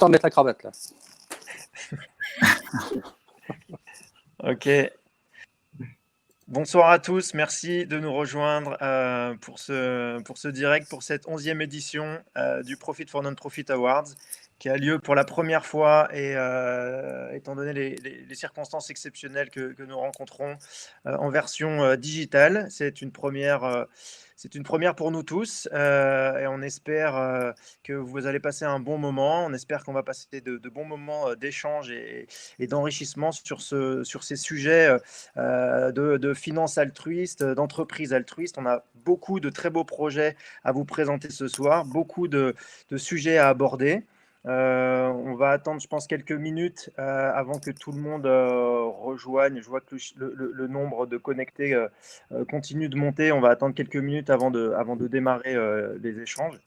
temps de mettre la cravate là. Ok. Bonsoir à tous, merci de nous rejoindre pour ce direct, pour cette 11e édition du Profit for Non-Profit Awards, qui a lieu pour la première fois et étant donné les circonstances exceptionnelles que nous rencontrons en version digitale. C'est une première pour nous tous et on espère que vous allez passer un bon moment. On espère qu'on va passer de bons moments d'échange et d'enrichissement sur ces sujets de finances altruistes, d'entreprises altruistes. On a beaucoup de très beaux projets à vous présenter ce soir, beaucoup de sujets à aborder. On va attendre, je pense, quelques minutes avant que tout le monde rejoigne. Je vois que le nombre de connectés continue de monter. On va attendre quelques minutes avant de démarrer les échanges.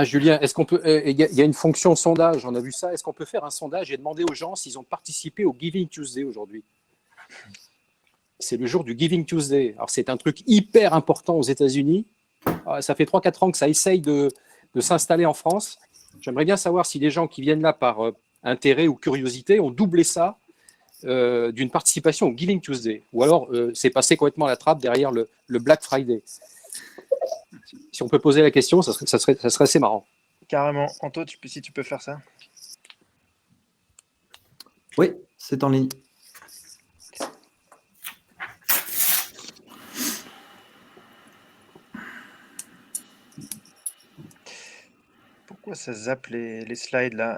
Julien, est-ce qu'on peut, il y a une fonction sondage, on a vu ça, est-ce qu'on peut faire un sondage et demander aux gens s'ils ont participé au Giving Tuesday aujourd'hui? C'est le jour du Giving Tuesday. Alors c'est un truc hyper important aux États-Unis. Ça fait 3-4 ans que ça essaye de s'installer en France. J'aimerais bien savoir si les gens qui viennent là par intérêt ou curiosité ont doublé ça d'une participation au Giving Tuesday. Ou alors c'est passé complètement à la trappe derrière le Black Friday. Si on peut poser la question, ça serait assez marrant. Carrément. Anto, si tu peux faire ça. Oui, c'est en ligne. Pourquoi ça zappe les slides là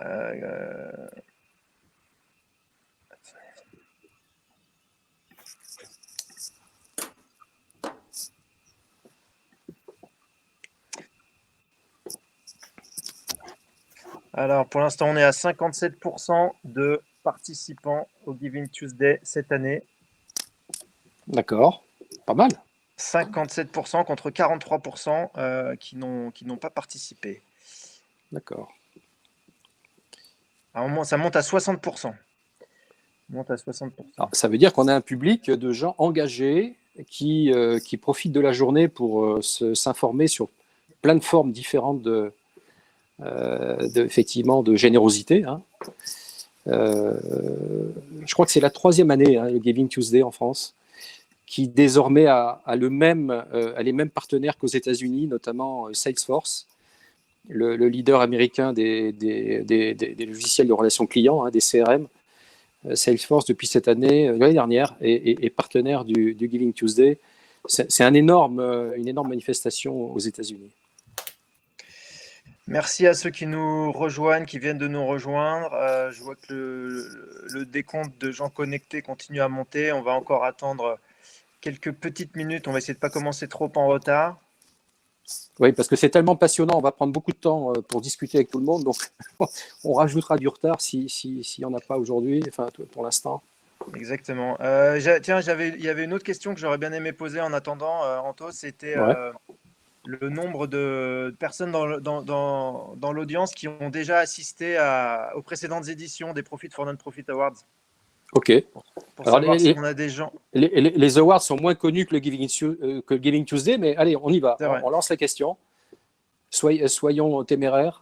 Alors, pour l'instant, on est à 57% de participants au Giving Tuesday cette année. D'accord, pas mal. 57% contre 43% qui n'ont pas participé. D'accord. À un moment, ça monte à 60%. Alors, ça veut dire qu'on a un public de gens engagés qui profitent de la journée pour s'informer sur plein de formes différentes effectivement, de générosité. Hein. Je crois que c'est la 3e année, hein, le Giving Tuesday en France, qui désormais a les mêmes partenaires qu'aux États-Unis, notamment Salesforce, le leader américain des logiciels de relations clients, hein, des CRM. Salesforce, depuis cette année, l'année dernière, est partenaire du Giving Tuesday. C'est une énorme manifestation aux États-Unis. Merci à ceux qui nous rejoignent, qui viennent de nous rejoindre. Je vois que le décompte de gens connectés continue à monter. On va encore attendre quelques petites minutes. On va essayer de ne pas commencer trop en retard. Oui, parce que c'est tellement passionnant. On va prendre beaucoup de temps pour discuter avec tout le monde. Donc, on rajoutera du retard s'il n'y en a pas aujourd'hui, enfin, pour l'instant. Exactement. Tiens, il y avait une autre question que j'aurais bien aimé poser en attendant, Anto. C'était le nombre de personnes dans l'audience qui ont déjà assisté aux précédentes éditions des Profit for Non-Profit Awards. Ok. Pour savoir si on a des gens. Les awards sont moins connus que le Giving Tuesday, mais allez, on y va. On lance la question. Soyons téméraires.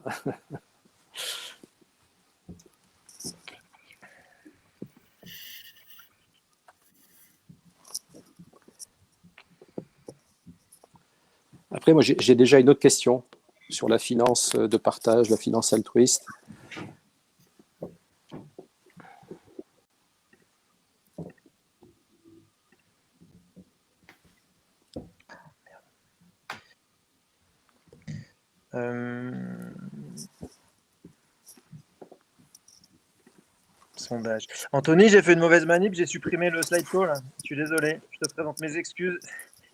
Après, moi, j'ai déjà une autre question sur la finance de partage, la finance altruiste. Sondage. Anthony, j'ai fait une mauvaise manip, j'ai supprimé le slideshow là. Je suis désolé, je te présente mes excuses.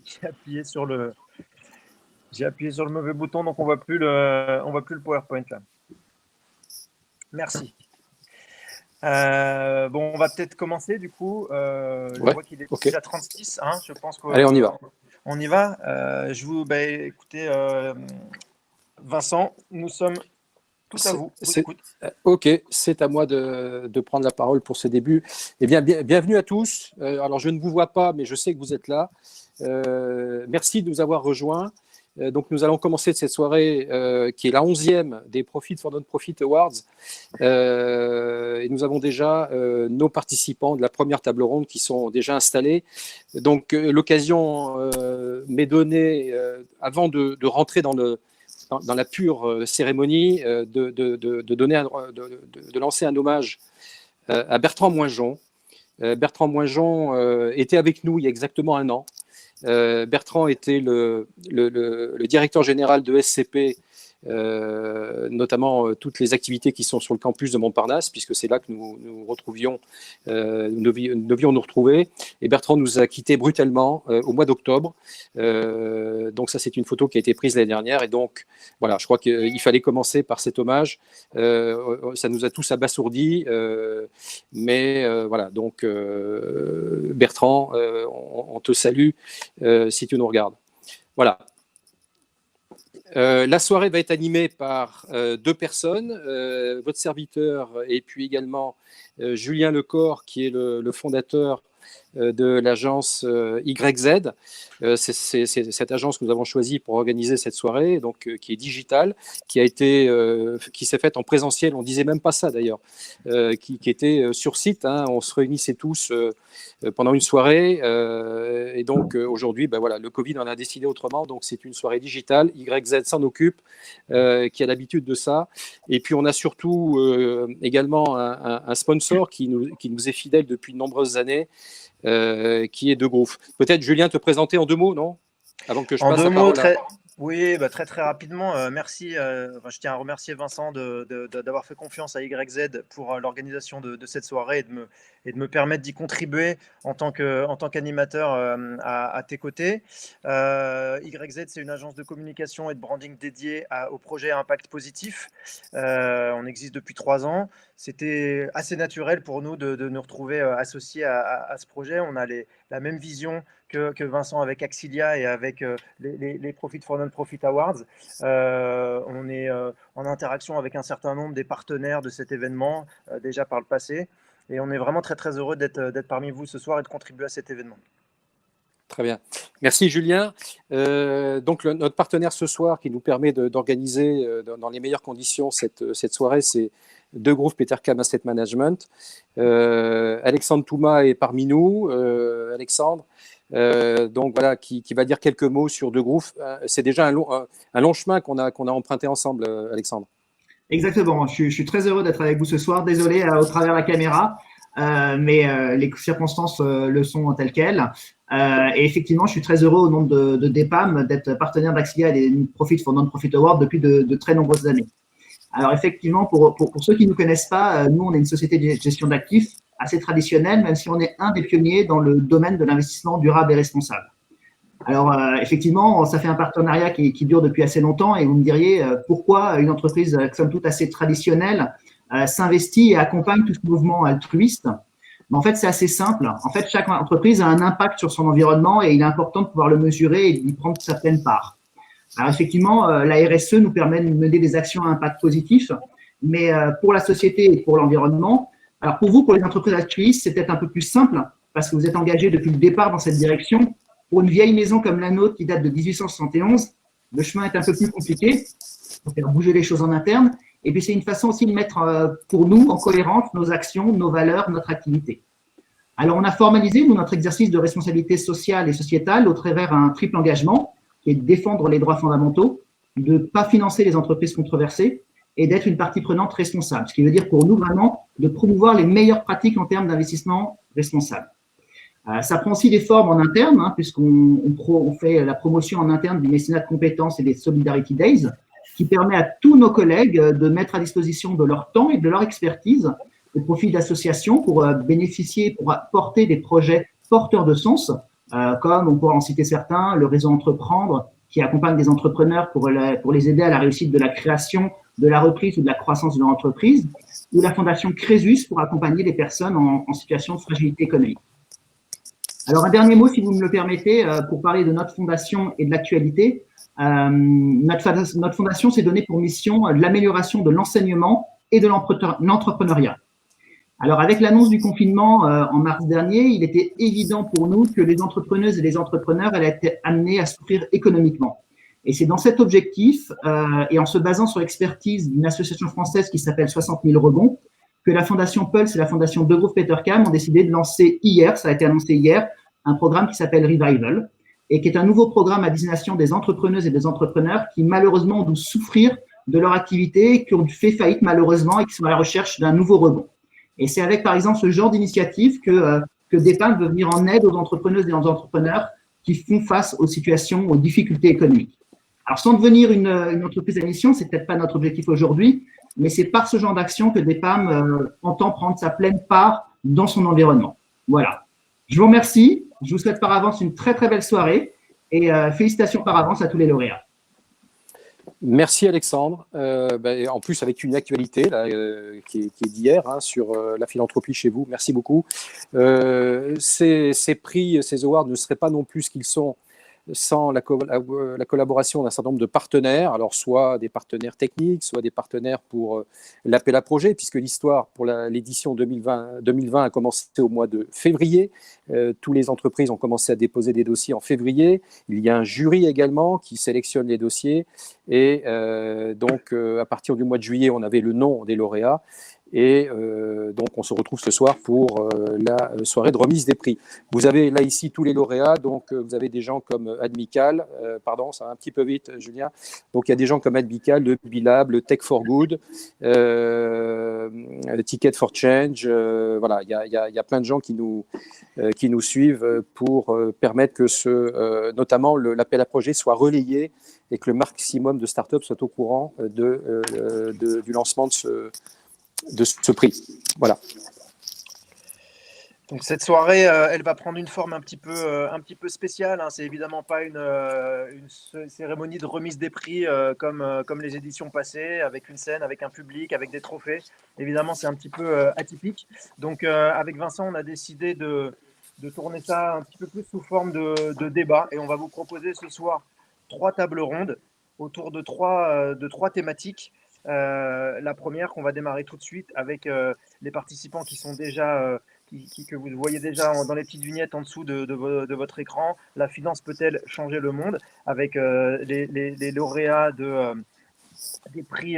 J'ai appuyé sur le mauvais bouton, donc on voit plus le PowerPoint là. Merci. Bon, on va peut-être commencer du coup. Je vois qu'il est déjà 36, hein, je pense allez, on y va. On y va. Écoutez, Vincent, nous sommes Tout à vous. Écoute. Ok, c'est à moi de prendre la parole pour ce début. Eh bien, bienvenue à tous. Alors, je ne vous vois pas, mais je sais que vous êtes là. Merci de nous avoir rejoints. Donc, nous allons commencer cette soirée qui est la 11e des Profit for Non-Profit Awards. Et nous avons déjà nos participants de la première table ronde qui sont déjà installés. Donc, l'occasion m'est donnée, avant de rentrer dans la pure cérémonie, de lancer un hommage à Bertrand Moinjon. Bertrand Moinjon était avec nous il y a exactement un an. Bertrand était le directeur général de SCP, notamment toutes les activités qui sont sur le campus de Montparnasse, puisque c'est là que nous devions nous retrouver. Et Bertrand nous a quittés brutalement au mois d'octobre. Donc ça, c'est une photo qui a été prise l'année dernière. Et donc, voilà, je crois qu'il fallait commencer par cet hommage. Ça nous a tous abasourdis. Mais voilà, donc Bertrand, on te salue si tu nous regardes. Voilà. La soirée va être animée par deux personnes, votre serviteur et puis également Julien Lecor, qui est le fondateur de l'agence YZ. C'est cette agence que nous avons choisie pour organiser cette soirée, donc qui est digitale, qui s'est faite en présentiel. On disait même pas ça d'ailleurs, qui était sur site. Hein, on se réunissait tous pendant une soirée, et donc aujourd'hui, ben voilà, le Covid en a décidé autrement. Donc c'est une soirée digitale. YZ s'en occupe, qui a l'habitude de ça. Et puis on a surtout également un sponsor qui nous est fidèle depuis de nombreuses années. Qui est De Groove. Peut-être, Julien, te présenter en 2 mots, non? Avant que je passe la parole. Oui, bah, très rapidement, merci. Je tiens à remercier Vincent d'avoir fait confiance à YZ pour l'organisation de cette soirée et de me permettre d'y contribuer en tant qu'animateur à tes côtés. YZ, c'est une agence de communication et de branding dédiée au projet à impact positif. On existe depuis 3 ans. C'était assez naturel pour nous de nous retrouver associés à ce projet. On a la même vision que Vincent avec Axilia et avec les Profit for Non-Profit Awards. On est en interaction avec un certain nombre des partenaires de cet événement déjà par le passé. Et on est vraiment très heureux d'être parmi vous ce soir et de contribuer à cet événement. Très bien. Merci Julien. Donc notre partenaire ce soir qui nous permet d'organiser dans les meilleures conditions cette soirée, c'est De Groove Petercam Asset Management. Alexandre Touma est parmi nous. Alexandre, donc voilà, qui va dire quelques mots sur De Groove. C'est déjà un long chemin qu'on a emprunté ensemble, Alexandre. Exactement. Je suis très heureux d'être avec vous ce soir. Désolé au travers la caméra, mais les circonstances le sont telles quelles. Et effectivement, je suis très heureux au nom de DEPAM d'être partenaire d'Axilia et des Profit for Non-Profit Awards depuis de très nombreuses années. Alors effectivement, pour ceux qui ne nous connaissent pas, nous, on est une société de gestion d'actifs assez traditionnelle, même si on est un des pionniers dans le domaine de l'investissement durable et responsable. Alors effectivement, ça fait un partenariat qui dure depuis assez longtemps et vous me diriez pourquoi une entreprise, somme toute assez traditionnelle, s'investit et accompagne tout ce mouvement altruiste. Mais en fait, c'est assez simple. En fait, chaque entreprise a un impact sur son environnement et il est important de pouvoir le mesurer et d'y prendre sa pleine part. Alors effectivement, la RSE nous permet de mener des actions à impact positif, mais pour la société et pour l'environnement, alors pour vous, pour les entreprises altruistes, c'est peut-être un peu plus simple parce que vous êtes engagés depuis le départ dans cette direction. Pour une vieille maison comme la nôtre qui date de 1871, le chemin est un peu plus compliqué. Il faut faire bouger les choses en interne. Et puis, c'est une façon aussi de mettre pour nous en cohérence nos actions, nos valeurs, notre activité. Alors, on a formalisé notre exercice de responsabilité sociale et sociétale au travers d'un triple engagement qui est de défendre les droits fondamentaux, de ne pas financer les entreprises controversées et d'être une partie prenante responsable. Ce qui veut dire pour nous vraiment de promouvoir les meilleures pratiques en termes d'investissement responsable. Ça prend aussi des formes en interne, puisqu'on fait la promotion en interne du mécénat de compétences et des Solidarity Days, qui permet à tous nos collègues de mettre à disposition de leur temps et de leur expertise au profit d'associations pour bénéficier, pour porter des projets porteurs de sens, comme on pourra en citer certains, le réseau Entreprendre, qui accompagne des entrepreneurs pour les aider à la réussite de la création, de la reprise ou de la croissance de leur entreprise, ou la fondation Crésus pour accompagner les personnes en situation de fragilité économique. Alors, un dernier mot, si vous me le permettez, pour parler de notre fondation et de l'actualité. Notre fondation s'est donnée pour mission l'amélioration de l'enseignement et de l'entrepreneuriat. Alors, avec l'annonce du confinement en mars dernier, il était évident pour nous que les entrepreneuses et les entrepreneurs allaient être amenés à souffrir économiquement. Et c'est dans cet objectif, et en se basant sur l'expertise d'une association française qui s'appelle 60 000 rebonds, que la Fondation Pulse et la Fondation Degroof Petercam ont décidé de lancer hier, ça a été annoncé hier, un programme qui s'appelle Revival, et qui est un nouveau programme à destination des entrepreneuses et des entrepreneurs qui malheureusement ont dû souffrir de leur activité, qui ont fait faillite malheureusement et qui sont à la recherche d'un nouveau rebond. Et c'est avec, par exemple, ce genre d'initiative que DEPAM veut venir en aide aux entrepreneuses et aux entrepreneurs qui font face aux situations, aux difficultés économiques. Alors, sans devenir une entreprise à mission, c'est peut-être pas notre objectif aujourd'hui, mais c'est par ce genre d'action que DEPAM entend prendre sa pleine part dans son environnement. Voilà. Je vous remercie. Je vous souhaite par avance une très, très belle soirée et félicitations par avance à tous les lauréats. Merci Alexandre. En plus, avec une actualité là, qui est d'hier sur la philanthropie chez vous. Merci beaucoup. Ces prix, ces awards ne seraient pas non plus ce qu'ils sont sans la collaboration d'un certain nombre de partenaires, alors soit des partenaires techniques, soit des partenaires pour l'appel à projet, puisque l'histoire pour l'édition 2020 a commencé au mois de février. Toutes les entreprises ont commencé à déposer des dossiers en février. Il y a un jury également qui sélectionne les dossiers. Et donc, à partir du mois de juillet, on avait le nom des lauréats. Et donc, on se retrouve ce soir pour la soirée de remise des prix. Vous avez là ici tous les lauréats. Donc, vous avez des gens comme Admical. Pardon, ça va un petit peu vite, Julien. Donc, il y a des gens comme Admical, le Bilab, le Tech for Good, le Ticket for Change. Voilà, il y a plein de gens qui nous suivent pour permettre que notamment l'appel à projet soit relayé et que le maximum de startups soient au courant du lancement de ce prix. Voilà. Donc cette soirée, elle va prendre une forme un petit peu spéciale. C'est évidemment pas une cérémonie de remise des prix comme les éditions passées, avec une scène, avec un public, avec des trophées. Évidemment, c'est un petit peu atypique. Donc avec Vincent, on a décidé de tourner ça un petit peu plus sous forme de débat, et on va vous proposer ce soir 3 tables rondes autour de trois thématiques. La première qu'on va démarrer tout de suite avec les participants qui sont déjà que vous voyez déjà dans les petites vignettes en dessous de votre écran. La finance peut-elle changer le monde, avec les lauréats des prix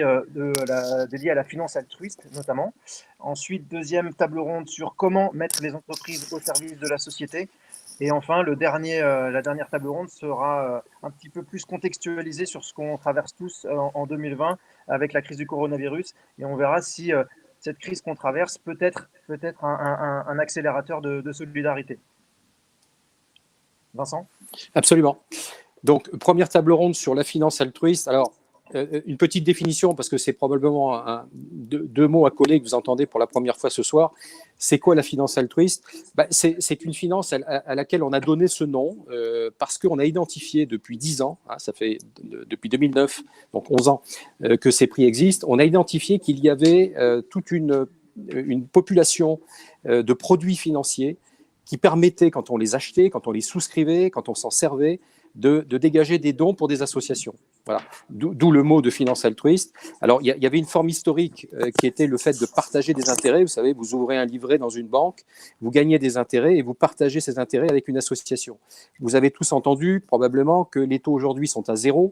dédiés à la finance altruiste notamment. Ensuite, deuxième table ronde sur comment mettre les entreprises au service de la société. Et enfin, la dernière table ronde sera un petit peu plus contextualisée sur ce qu'on traverse tous en 2020 avec la crise du coronavirus. Et on verra si cette crise qu'on traverse peut être un accélérateur de solidarité. Vincent ? Absolument. Donc, première table ronde sur la finance altruiste. Alors, une petite définition, parce que c'est probablement deux mots à coller que vous entendez pour la première fois ce soir. C'est quoi la finance altruiste ? C'est une finance à laquelle on a donné ce nom parce qu'on a identifié depuis 10 ans, ça fait depuis 2009, donc 11 ans, que ces prix existent. On a identifié qu'il y avait toute une population de produits financiers qui permettaient, quand on les achetait, quand on les souscrivait, quand on s'en servait, de dégager des dons pour des associations. Voilà. D'où le mot de finance altruiste. Alors, il y avait une forme historique qui était le fait de partager des intérêts. Vous savez, vous ouvrez un livret dans une banque, vous gagnez des intérêts et vous partagez ces intérêts avec une association. Vous avez tous entendu probablement que les taux aujourd'hui sont à 0.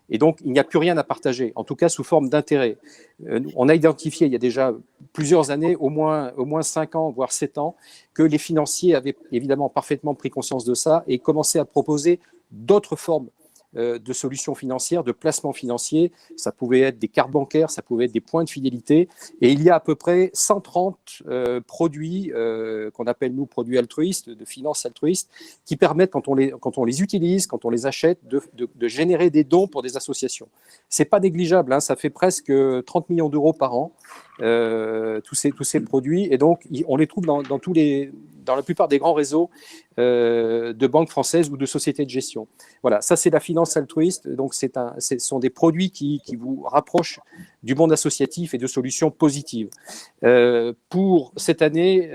Et donc, il n'y a plus rien à partager, en tout cas sous forme d'intérêt. On a identifié il y a déjà plusieurs années, au moins 5 ans, voire 7 ans, que les financiers avaient évidemment parfaitement pris conscience de ça et commençaient à proposer d'autres formes de solutions financières, de placements financiers. Ça pouvait être des cartes bancaires, ça pouvait être des points de fidélité. Et il y a à peu près 130 produits qu'on appelle, nous, produits altruistes, de finance altruiste, qui permettent, quand on les utilise, quand on les achète, de générer des dons pour des associations. Ce n'est pas négligeable, ça fait presque 30 millions d'euros par an, tous ces produits. Et donc, on les trouve dans la plupart des grands réseaux de banques françaises ou de sociétés de gestion. Voilà, ça c'est la finance altruiste. Donc ce sont des produits qui vous rapprochent du monde associatif et de solutions positives. Pour cette année,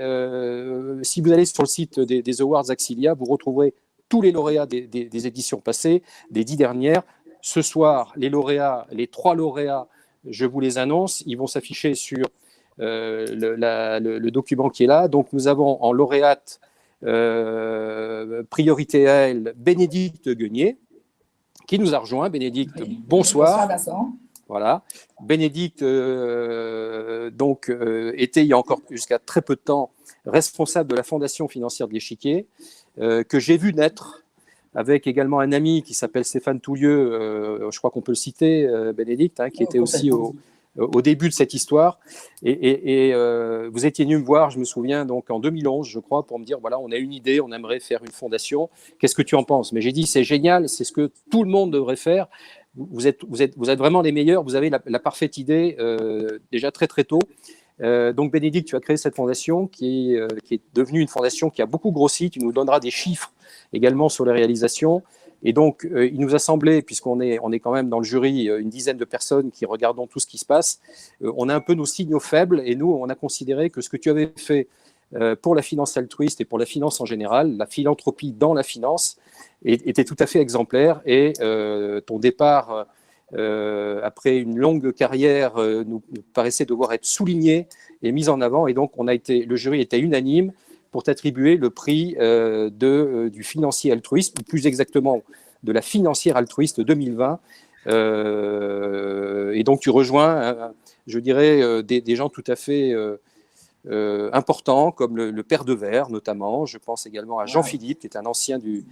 si vous allez sur le site des Awards Axilia, vous retrouverez tous les lauréats des éditions passées, des 10 dernières, ce soir, les lauréats, les 3 lauréats, je vous les annonce, ils vont s'afficher sur le document qui est là. Donc, nous avons en lauréate priorité à elle, Bénédicte Guenier, qui nous a rejoint. Bénédicte, Oui. bonsoir. Bonsoir Vincent. Voilà. Bénédicte était il y a encore jusqu'à très peu de temps responsable de la Fondation financière de l'Échiquier, que j'ai vu naître avec également un ami qui s'appelle Stéphane Toulieu, je crois qu'on peut le citer, Bénédicte, hein, qui était aussi au début de cette histoire. Et vous étiez venu me voir, je me souviens, donc en 2011, je crois, pour me dire, voilà, on a une idée, on aimerait faire une fondation. Qu'est-ce que tu en penses? Mais j'ai dit, c'est génial, c'est ce que tout le monde devrait faire. Vous êtes vraiment les meilleurs, vous avez la parfaite idée déjà très très tôt. Donc Bénédicte, tu as créé cette fondation qui est devenue une fondation qui a beaucoup grossi. Tu nous donneras des chiffres également sur les réalisations. Et donc il nous a semblé, puisqu'on est quand même dans le jury, une dizaine de personnes qui regardons tout ce qui se passe, on a un peu nos signaux faibles et nous on a considéré que ce que tu avais fait pour la finance altruiste et pour la finance en général, la philanthropie dans la finance, était tout à fait exemplaire. Et ton départ après une longue carrière nous paraissait devoir être souligné et mis en avant. Et donc le jury était unanime pour t'attribuer le prix du financier altruiste, ou plus exactement de la financière altruiste 2020. Et donc tu rejoins, je dirais, des gens tout à fait importants, comme le père de Verre notamment. Je pense également à Jean-Philippe, qui est un ancien du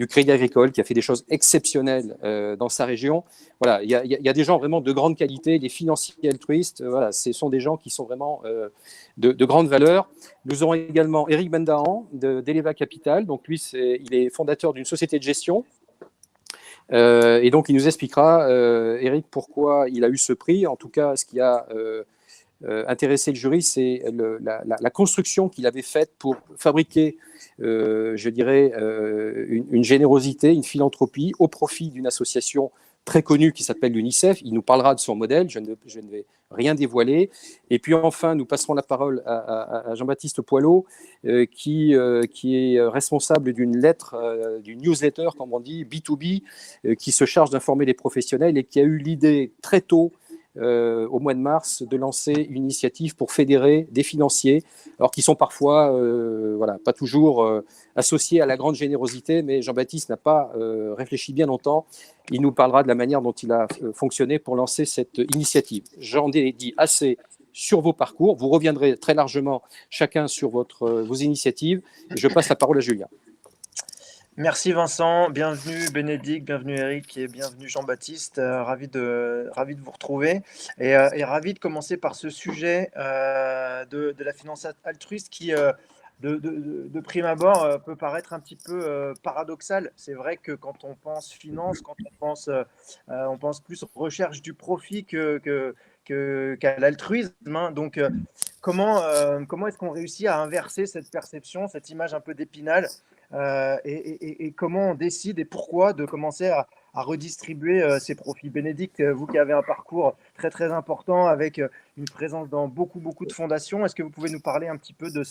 Crédit Agricole, qui a fait des choses exceptionnelles dans sa région. Voilà, il y a des gens vraiment de grande qualité, les financiers altruistes, voilà, ce sont des gens qui sont vraiment de grande valeur. Nous aurons également Éric Bendahan d'Eleva Capital. Donc lui, il est fondateur d'une société de gestion. Et donc, il nous expliquera, Éric, pourquoi il a eu ce prix. En tout cas, ce qui a intéressé le jury, c'est la construction qu'il avait faite pour fabriquer, je dirais, une générosité, une philanthropie au profit d'une association très connue qui s'appelle l'UNICEF. Il nous parlera de son modèle, je ne vais rien dévoiler. Et puis enfin, nous passerons la parole à Jean-Baptiste Poilot, qui est responsable d'une lettre, d'une newsletter, comme on dit, B2B, qui se charge d'informer les professionnels et qui a eu l'idée très tôt, au mois de mars, de lancer une initiative pour fédérer des financiers, alors qui sont parfois pas toujours associés à la grande générosité, mais Jean-Baptiste n'a pas réfléchi bien longtemps. Il nous parlera de la manière dont il a fonctionné pour lancer cette initiative. J'en ai dit assez sur vos parcours. Vous reviendrez très largement chacun sur vos initiatives. Je passe la parole à Julien. Merci Vincent, bienvenue Bénédicte, bienvenue Eric et bienvenue Jean-Baptiste. Ravi de vous retrouver et ravi de commencer par ce sujet de la finance altruiste qui, de prime abord, peut paraître un petit peu paradoxal. C'est vrai que quand on pense finance, quand on pense plus recherche du profit qu'à l'altruisme, hein. Donc, comment est-ce qu'on réussit à inverser cette perception, cette image un peu d'Épinal, et comment on décide et pourquoi de commencer à redistribuer ces profits? Bénédicte, vous qui avez un parcours très très important avec une présence dans beaucoup de fondations, est-ce que vous pouvez nous parler un petit peu de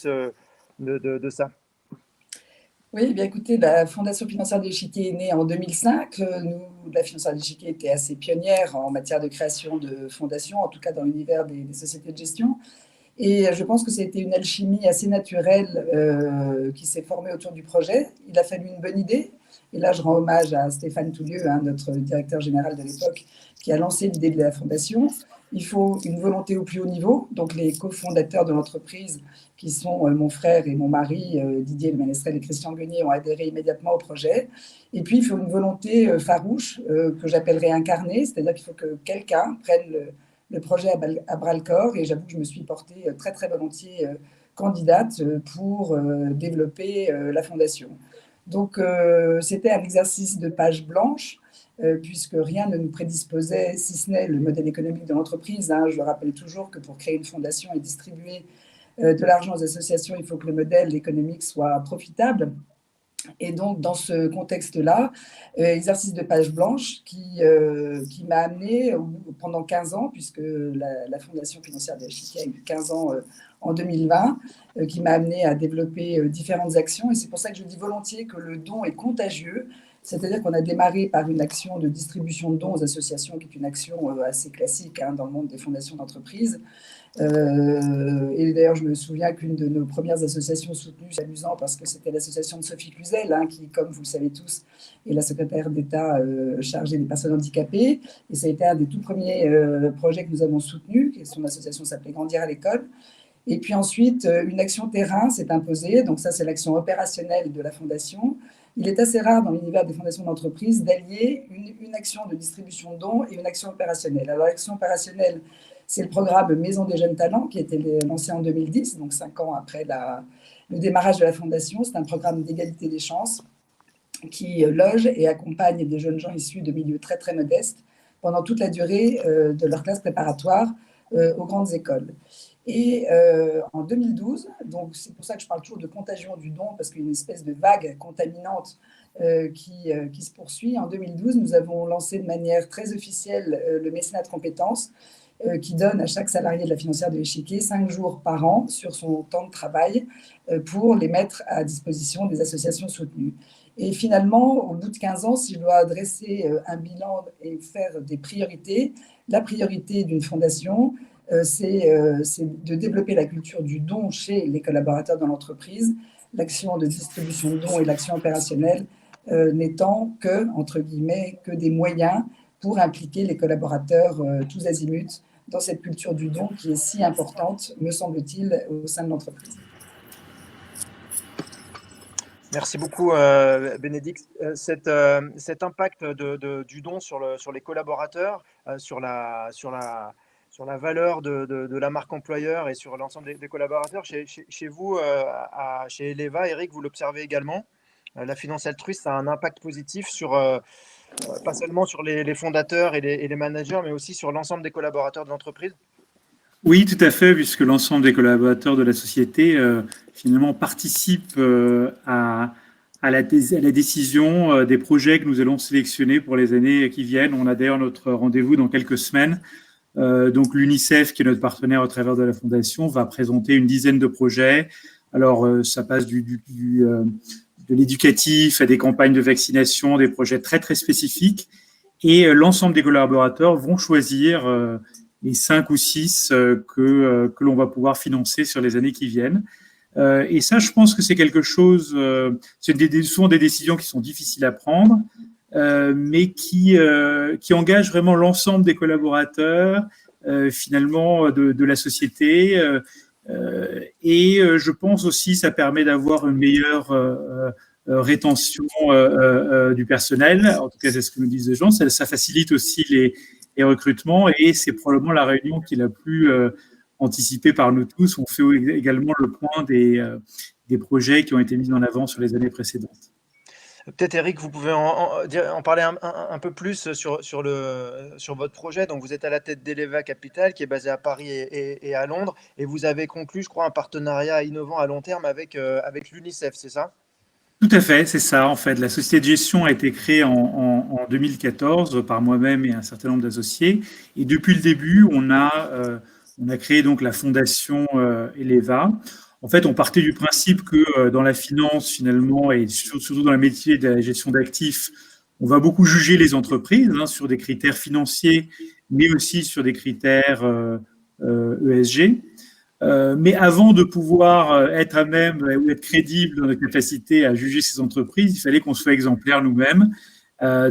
ça? Oui, bien écoutez, la Fondation financière de l'Échiquier est née en 2005. La Fondation de l'Échiquier était assez pionnière en matière de création de fondations, en tout cas dans l'univers des sociétés de gestion. Et je pense que c'était une alchimie assez naturelle qui s'est formée autour du projet. Il a fallu une bonne idée. Et là, je rends hommage à Stéphane Toulieu, notre directeur général de l'époque, qui a lancé l'idée de la fondation. Il faut une volonté au plus haut niveau. Donc, les cofondateurs de l'entreprise, qui sont mon frère et mon mari, Didier Le Ménestrel et Christian Guenier, ont adhéré immédiatement au projet. Et puis, il faut une volonté farouche, que j'appellerais incarnée, c'est-à-dire qu'il faut que quelqu'un prenne le projet à bras-le-corps. Et j'avoue que je me suis portée très, très volontiers candidate pour développer la fondation. Donc, c'était un exercice de page blanche, puisque rien ne nous prédisposait, si ce n'est le modèle économique de l'entreprise. Hein. Je rappelle toujours que pour créer une fondation et distribuer de l'argent aux associations, il faut que le modèle économique soit profitable. Et donc, dans ce contexte-là, exercice de page blanche qui m'a amené pendant 15 ans, puisque la Fondation financière de l'Échiquier a eu 15 ans en 2020, qui m'a amené à développer différentes actions. Et c'est pour ça que je dis volontiers que le don est contagieux. C'est-à-dire qu'on a démarré par une action de distribution de dons aux associations, qui est une action assez classique dans le monde des fondations d'entreprise. Et d'ailleurs, je me souviens qu'une de nos premières associations soutenues, c'est amusant parce que c'était l'association de Sophie Cluzel, qui, comme vous le savez tous, est la secrétaire d'État chargée des personnes handicapées. Et ça a été un des tout premiers projets que nous avons soutenus, et son association s'appelait Grandir à l'école. Et puis ensuite, une action terrain s'est imposée. Donc ça, c'est l'action opérationnelle de la fondation. Il est assez rare dans l'univers des fondations d'entreprise d'allier une action de distribution de dons et une action opérationnelle. Alors, l'action opérationnelle, c'est le programme Maison des jeunes talents qui a été lancé en 2010, donc 5 ans après le démarrage de la fondation. C'est un programme d'égalité des chances qui loge et accompagne des jeunes gens issus de milieux très, très modestes pendant toute la durée de leur classe préparatoire aux grandes écoles. Et en 2012, donc c'est pour ça que je parle toujours de contagion du don, parce qu'il y a une espèce de vague contaminante qui se poursuit. En 2012, nous avons lancé de manière très officielle le mécénat de compétences, qui donne à chaque salarié de la financière de l'échiquier 5 jours par an sur son temps de travail pour les mettre à disposition des associations soutenues. Et finalement, au bout de 15 ans, si je dois dresser un bilan et faire des priorités, la priorité d'une fondation, c'est de développer la culture du don chez les collaborateurs dans l'entreprise, l'action de distribution de dons et l'action opérationnelle n'étant que, entre guillemets, que des moyens pour impliquer les collaborateurs tous azimuts dans cette culture du don qui est si importante, me semble-t-il, au sein de l'entreprise. Merci beaucoup, Bénédicte. Cet impact du don sur les collaborateurs, sur la valeur de la marque employeur et sur l'ensemble des collaborateurs, chez vous, chez Eleva, Eric, vous l'observez également. La finance altruiste a un impact positif pas seulement sur les fondateurs et les managers, mais aussi sur l'ensemble des collaborateurs de l'entreprise. Oui, tout à fait, puisque l'ensemble des collaborateurs de la société finalement participent à la décision des projets que nous allons sélectionner pour les années qui viennent. On a d'ailleurs notre rendez-vous dans quelques semaines. Donc l'UNICEF, qui est notre partenaire au travers de la Fondation, va présenter une dizaine de projets. Alors ça passe de l'éducatif à des campagnes de vaccination, des projets très très spécifiques. Et l'ensemble des collaborateurs vont choisir les 5 ou 6 que l'on va pouvoir financer sur les années qui viennent. Et ça, je pense que c'est quelque chose, c'est souvent des décisions qui sont difficiles à prendre, mais qui engagent vraiment l'ensemble des collaborateurs, finalement, de la société. Et je pense aussi que ça permet d'avoir une meilleure rétention du personnel. En tout cas, c'est ce que nous disent les gens. Ça facilite aussi les recrutements et c'est probablement la réunion qui est la plus anticipée par nous tous. On fait également le point des projets qui ont été mis en avant sur les années précédentes. Peut-être, Eric, vous pouvez en parler un peu plus sur votre projet. Donc, vous êtes à la tête d'Eleva Capital, qui est basé à Paris et à Londres, et vous avez conclu, je crois, un partenariat innovant à long terme avec l'UNICEF, c'est ça ? Tout à fait, c'est ça. En fait, la société de gestion a été créée en 2014 par moi-même et un certain nombre d'associés. Et depuis le début, on a créé donc la fondation Eleva. En fait, on partait du principe que dans la finance, finalement, et surtout dans le métier de la gestion d'actifs, on va beaucoup juger les entreprises sur des critères financiers, mais aussi sur des critères ESG. Mais avant de pouvoir être à même ou être crédible dans notre capacité à juger ces entreprises, il fallait qu'on soit exemplaire nous-mêmes.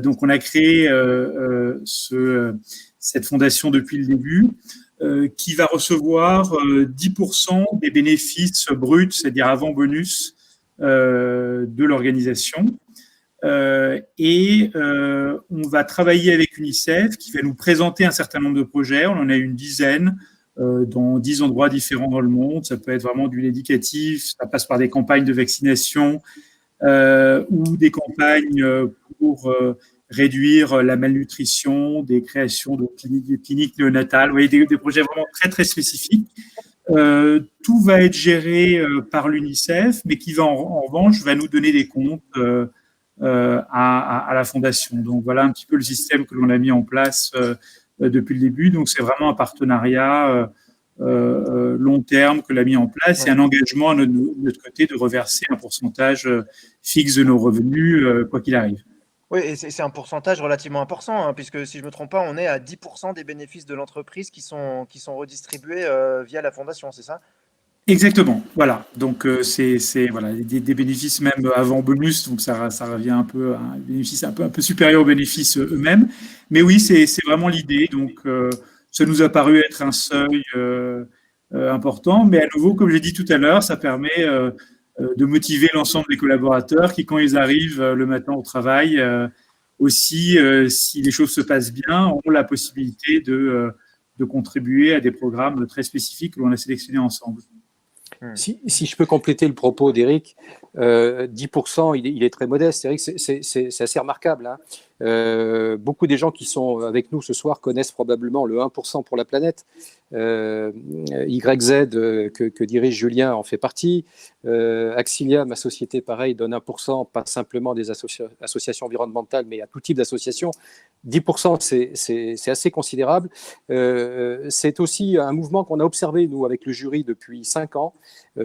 Donc, on a créé cette fondation depuis le début, qui va recevoir 10% des bénéfices bruts, c'est-à-dire avant bonus, de l'organisation. Et on va travailler avec UNICEF, qui va nous présenter un certain nombre de projets. On en a une dizaine dans 10 endroits différents dans le monde. Ça peut être vraiment du éducatif, ça passe par des campagnes de vaccination ou des campagnes pour réduire la malnutrition, des créations de cliniques néonatales, vous voyez, des projets vraiment très, très spécifiques. Tout va être géré par l'UNICEF, mais qui va en revanche va nous donner des comptes à la Fondation. Donc, voilà un petit peu le système que l'on a mis en place depuis le début. Donc, c'est vraiment un partenariat long terme que l'on a mis en place et un engagement de notre côté de reverser un pourcentage fixe de nos revenus, quoi qu'il arrive. Oui, et c'est un pourcentage relativement important, hein, puisque si je ne me trompe pas, on est à 10% des bénéfices de l'entreprise qui sont redistribués via la fondation, c'est ça? Exactement, voilà. Donc, c'est voilà, des bénéfices même avant bonus, donc ça revient un peu à un bénéfice un peu supérieur aux bénéfices eux-mêmes. Mais oui, c'est vraiment l'idée. Donc, ça nous a paru être un seuil important. Mais à nouveau, comme j'ai dit tout à l'heure, ça permet de motiver l'ensemble des collaborateurs qui, quand ils arrivent le matin au travail, aussi, si les choses se passent bien, ont la possibilité de contribuer à des programmes très spécifiques que l'on a sélectionnés ensemble. Si je peux compléter le propos d'Éric, 10%, il est très modeste. Éric, c'est assez remarquable, hein. Beaucoup des gens qui sont avec nous ce soir connaissent probablement le 1% pour la planète. YZ, que dirige Julien, en fait partie. Axilia, ma société, pareil, donne 1%, pas simplement des associations environnementales, mais à tout type d'associations. 10%, c'est assez considérable. C'est aussi un mouvement qu'on a observé, nous, avec le jury, depuis 5 ans.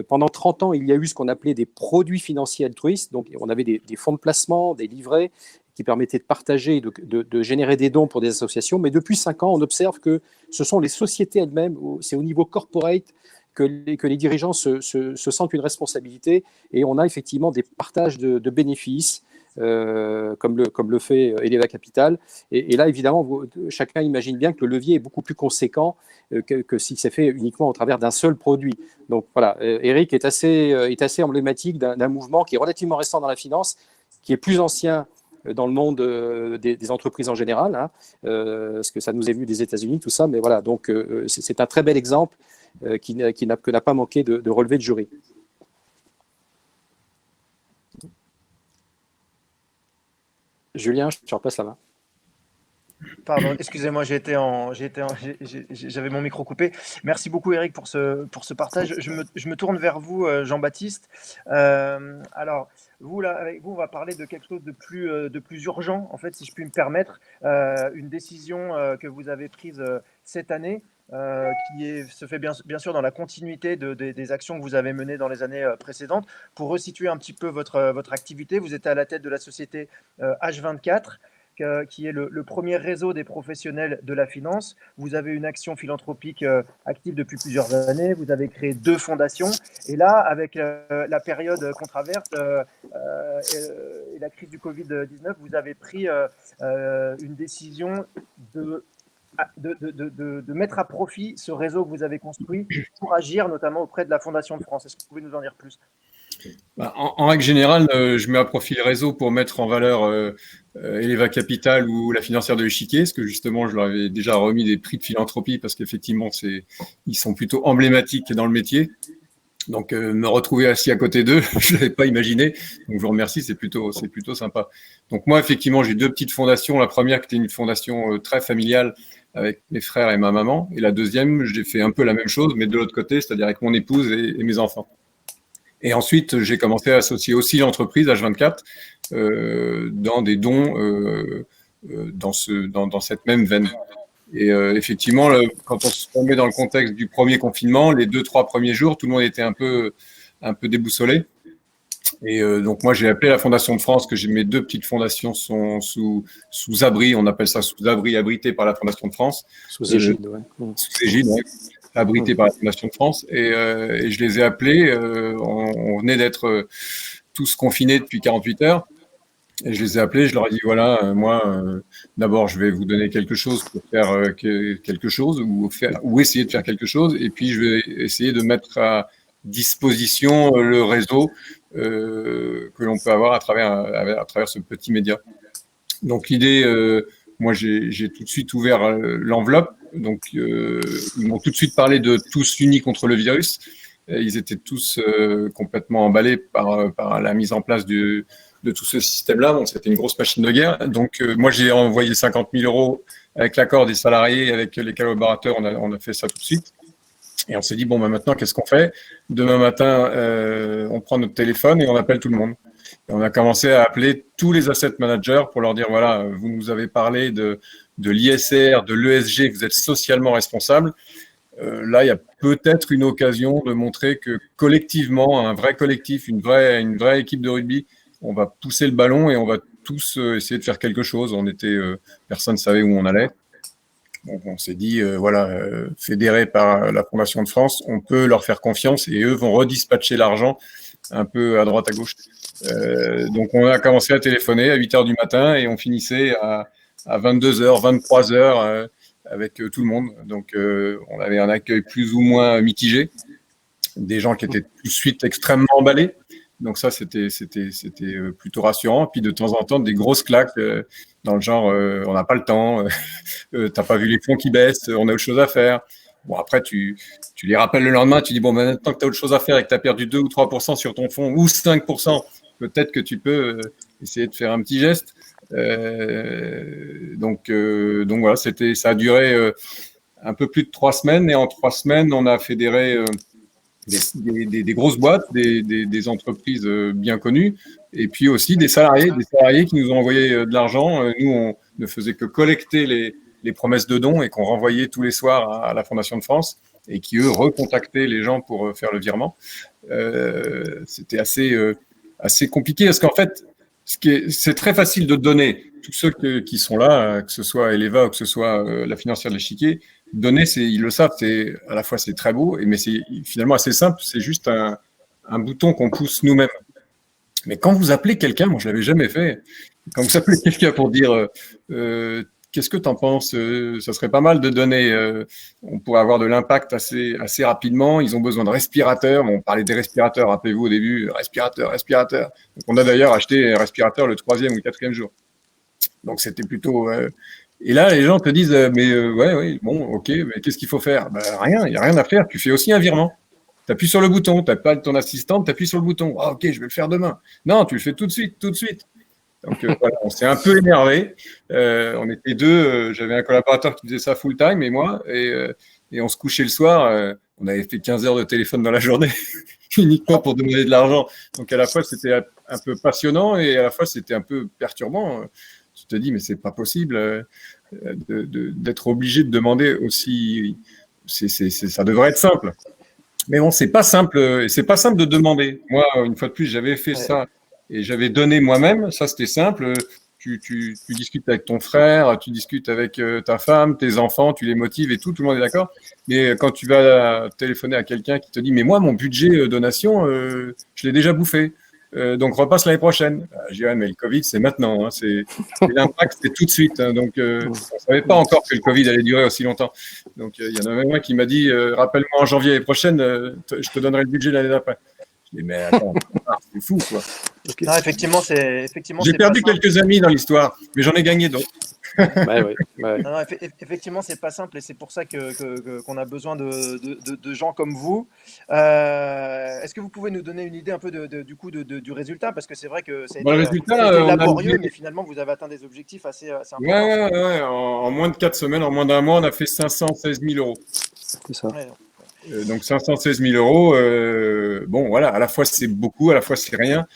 Pendant 30 ans, il y a eu ce qu'on appelait des produits financiers altruistes. Donc, on avait des fonds de placement, des livrets qui permettaient de partager, de générer des dons pour des associations. Mais depuis 5 ans, on observe que ce sont les sociétés elles-mêmes, c'est au niveau corporate que les dirigeants se sentent une responsabilité. Et on a effectivement des partages de bénéfices, comme le fait Eleva Capital. Et là, évidemment, chacun imagine bien que le levier est beaucoup plus conséquent que si c'est fait uniquement au travers d'un seul produit. Donc voilà, Eric est assez emblématique d'un mouvement qui est relativement récent dans la finance, qui est plus ancien dans le monde des entreprises en général, hein, parce que ça nous est venu des États-Unis, tout ça. Mais voilà, donc c'est un très bel exemple que n'a pas manqué de relever le jury. Julien, je te repasse la main. Pardon, excusez-moi, j'avais mon micro coupé. Merci beaucoup, Eric, pour ce partage. Je me tourne vers vous, Jean-Baptiste. Alors, vous, là, avec vous, on va parler de quelque chose de plus urgent, en fait, si je puis me permettre. Une décision que vous avez prise cette année, se fait bien sûr dans la continuité des actions que vous avez menées dans les années précédentes. Pour resituer un petit peu votre activité, vous êtes à la tête de la société H24, qui est le premier réseau des professionnels de la finance. Vous avez une action philanthropique active depuis plusieurs années. Vous avez créé 2 fondations. Et là, avec la période qu'on traverse et la crise du Covid-19, vous avez pris une décision de mettre à profit ce réseau que vous avez construit pour agir notamment auprès de la Fondation de France. Est-ce que vous pouvez nous en dire plus ? En règle générale, je mets à profit le réseau pour mettre en valeur Eleva Capital ou la financière de l'échiquier, parce que justement, je leur avais déjà remis des prix de philanthropie, parce qu'effectivement, ils sont plutôt emblématiques dans le métier. Donc, me retrouver assis à côté d'eux, je ne l'avais pas imaginé. Donc, je vous remercie, c'est plutôt sympa. Donc, moi, effectivement, j'ai 2 petites fondations. La première, qui était une fondation très familiale avec mes frères et ma maman. Et la deuxième, j'ai fait un peu la même chose, mais de l'autre côté, c'est-à-dire avec mon épouse et mes enfants. Et ensuite, j'ai commencé à associer aussi l'entreprise H24 dans des dons dans cette même veine. Et effectivement, quand on se met dans le contexte du premier confinement, les 2-3 premiers jours, tout le monde était un peu déboussolé. Et donc moi, j'ai appelé la Fondation de France, que mes 2 petites fondations sont sous abri, on appelle ça sous abri, abrité par la Fondation de France. Sous égide, ouais. Sous égide, ouais. Abrité par la Fondation de France, et je les ai appelés. On venait d'être tous confinés depuis 48 heures, et je les ai appelés. Je leur ai dit voilà, moi, d'abord, je vais vous donner quelque chose pour faire quelque chose, ou essayer de faire quelque chose, et puis je vais essayer de mettre à disposition le réseau que l'on peut avoir à travers ce petit média. Donc l'idée, moi, j'ai tout de suite ouvert l'enveloppe. Donc, ils m'ont tout de suite parlé de tous unis contre le virus. Ils étaient tous complètement emballés par la mise en place de tout ce système-là. Bon, c'était une grosse machine de guerre. Donc, moi, j'ai envoyé 50 000 € avec l'accord des salariés, avec les collaborateurs. On a fait ça tout de suite. Et on s'est dit, bon, maintenant, qu'est-ce qu'on fait ? Demain matin, on prend notre téléphone et on appelle tout le monde. Et on a commencé à appeler tous les asset managers pour leur dire, voilà, vous nous avez parlé de l'ISR, de l'ESG, vous êtes socialement responsable. Là, il y a peut-être une occasion de montrer que collectivement, un vrai collectif, une vraie équipe de rugby, on va pousser le ballon et on va tous essayer de faire quelque chose. Personne ne savait où on allait. Donc on s'est dit, fédérés par la Fondation de France, on peut leur faire confiance et eux vont redispatcher l'argent un peu à droite, à gauche. Donc on a commencé à téléphoner à 8h du matin et on finissait à 22h, 23h avec tout le monde. Donc on avait un accueil plus ou moins mitigé, des gens qui étaient tout de suite extrêmement emballés. Donc ça, c'était plutôt rassurant. Puis de temps en temps, des grosses claques dans le genre, on n'a pas le temps, t'as pas vu les fonds qui baissent, on a autre chose à faire. Bon, après, tu les rappelles le lendemain, tu dis, bon, maintenant que tu as autre chose à faire et que tu as perdu 2 ou 3% sur ton fonds, ou 5%, peut-être que tu peux essayer de faire un petit geste. Donc voilà, ça a duré un peu plus de 3 semaines. Et en 3 semaines, on a fédéré des grosses boîtes, des entreprises bien connues, et puis aussi des salariés qui nous ont envoyé de l'argent. Nous, on ne faisait que collecter les promesses de dons et qu'on renvoyait tous les soirs à la Fondation de France et qui, eux, recontactaient les gens pour faire le virement. C'était assez compliqué parce qu'en fait, c'est très facile de donner. Tous ceux qui sont là, que ce soit Eleva ou que ce soit la financière de l'échiquier, donner, ils le savent, à la fois c'est très beau, mais c'est finalement assez simple, c'est juste un bouton qu'on pousse nous-mêmes. Mais quand vous appelez quelqu'un, moi je l'avais jamais fait, quand vous appelez quelqu'un pour dire qu'est-ce que tu en penses, ça serait pas mal de donner, on pourrait avoir de l'impact assez rapidement, ils ont besoin de respirateurs, on parlait des respirateurs, rappelez-vous au début, respirateurs. Donc on a d'ailleurs acheté un respirateur le 3e ou 4e jour. Donc c'était plutôt... Et là, les gens te disent, ouais, bon, ok, mais qu'est-ce qu'il faut faire? Rien, il n'y a rien à faire. Tu fais aussi un virement. Tu appuies sur le bouton, tu n'as pas ton assistante, tu appuies sur le bouton. Ah, ok, je vais le faire demain. Non, tu le fais tout de suite. Donc voilà, on s'est un peu énervé. On était deux, j'avais un collaborateur qui faisait ça full time et moi, et on se couchait le soir. On avait fait 15 heures de téléphone dans la journée, uniquement pour demander de l'argent. Donc à la fois, c'était un peu passionnant et à la fois, c'était un peu perturbant. Tu te dis, mais c'est pas possible d'être obligé de demander aussi. Ça devrait être simple. Mais bon, c'est pas simple. C'est pas simple de demander. Moi, une fois de plus, j'avais fait ça et j'avais donné moi-même. Ça, c'était simple. Tu discutes avec ton frère, tu discutes avec ta femme, tes enfants, tu les motives et tout le monde est d'accord. Mais quand tu vas téléphoner à quelqu'un qui te dit, mais moi, mon budget donation, je l'ai déjà bouffé. Donc repasse l'année prochaine. Je dirais, mais le Covid, c'est maintenant. L'impact, c'est tout de suite. Donc, on ne savait pas encore que le Covid allait durer aussi longtemps. Donc, il y en a même un qui m'a dit, rappelle-moi en janvier l'année prochaine, je te donnerai le budget l'année d'après. Je dis, mais attends, c'est fou, quoi. Okay. Non, effectivement, j'ai perdu quelques amis dans l'histoire, mais j'en ai gagné d'autres. Ouais. Non, effectivement, c'est pas simple et c'est pour ça qu'on a besoin de gens comme vous. Est-ce que vous pouvez nous donner une idée un peu du résultat? Parce que c'est vrai que ça a été laborieux, mais finalement, vous avez atteint des objectifs assez importants. Ouais. En moins de 4 semaines, en moins d'un mois, on a fait 516 000 euros. C'est ça. Donc 516 000 euros, bon voilà, à la fois c'est beaucoup, à la fois c'est rien.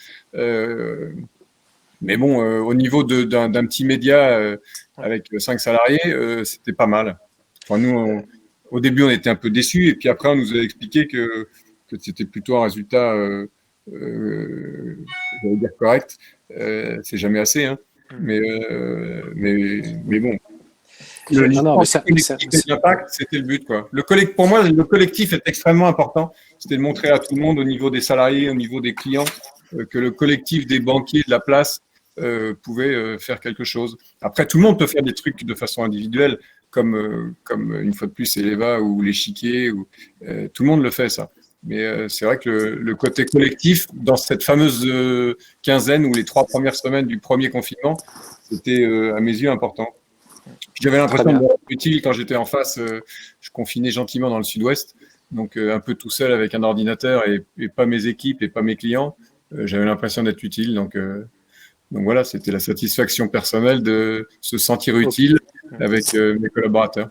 Mais bon, au niveau d'un petit média avec 5 salariés, c'était pas mal. Enfin, nous, au début, on était un peu déçus, et puis après, on nous a expliqué que c'était plutôt un résultat, j'allais dire correct. C'est jamais assez, hein. Mais bon. L'impact, c'était le but, quoi. Pour moi, le collectif est extrêmement important. C'était de montrer à tout le monde, au niveau des salariés, au niveau des clients, que le collectif des banquiers de la place pouvait faire quelque chose. Après, tout le monde peut faire des trucs de façon individuelle, comme une fois de plus, Eleva ou l'échiquier. Tout le monde le fait, ça. Mais c'est vrai que le côté collectif, dans cette fameuse quinzaine ou les 3 premières semaines du premier confinement, c'était à mes yeux important. J'avais l'impression d'être utile quand j'étais en face. Je confinais gentiment dans le sud-ouest, donc un peu tout seul avec un ordinateur et pas mes équipes et pas mes clients. J'avais l'impression d'être utile. Donc voilà, c'était la satisfaction personnelle de se sentir utile avec mes collaborateurs.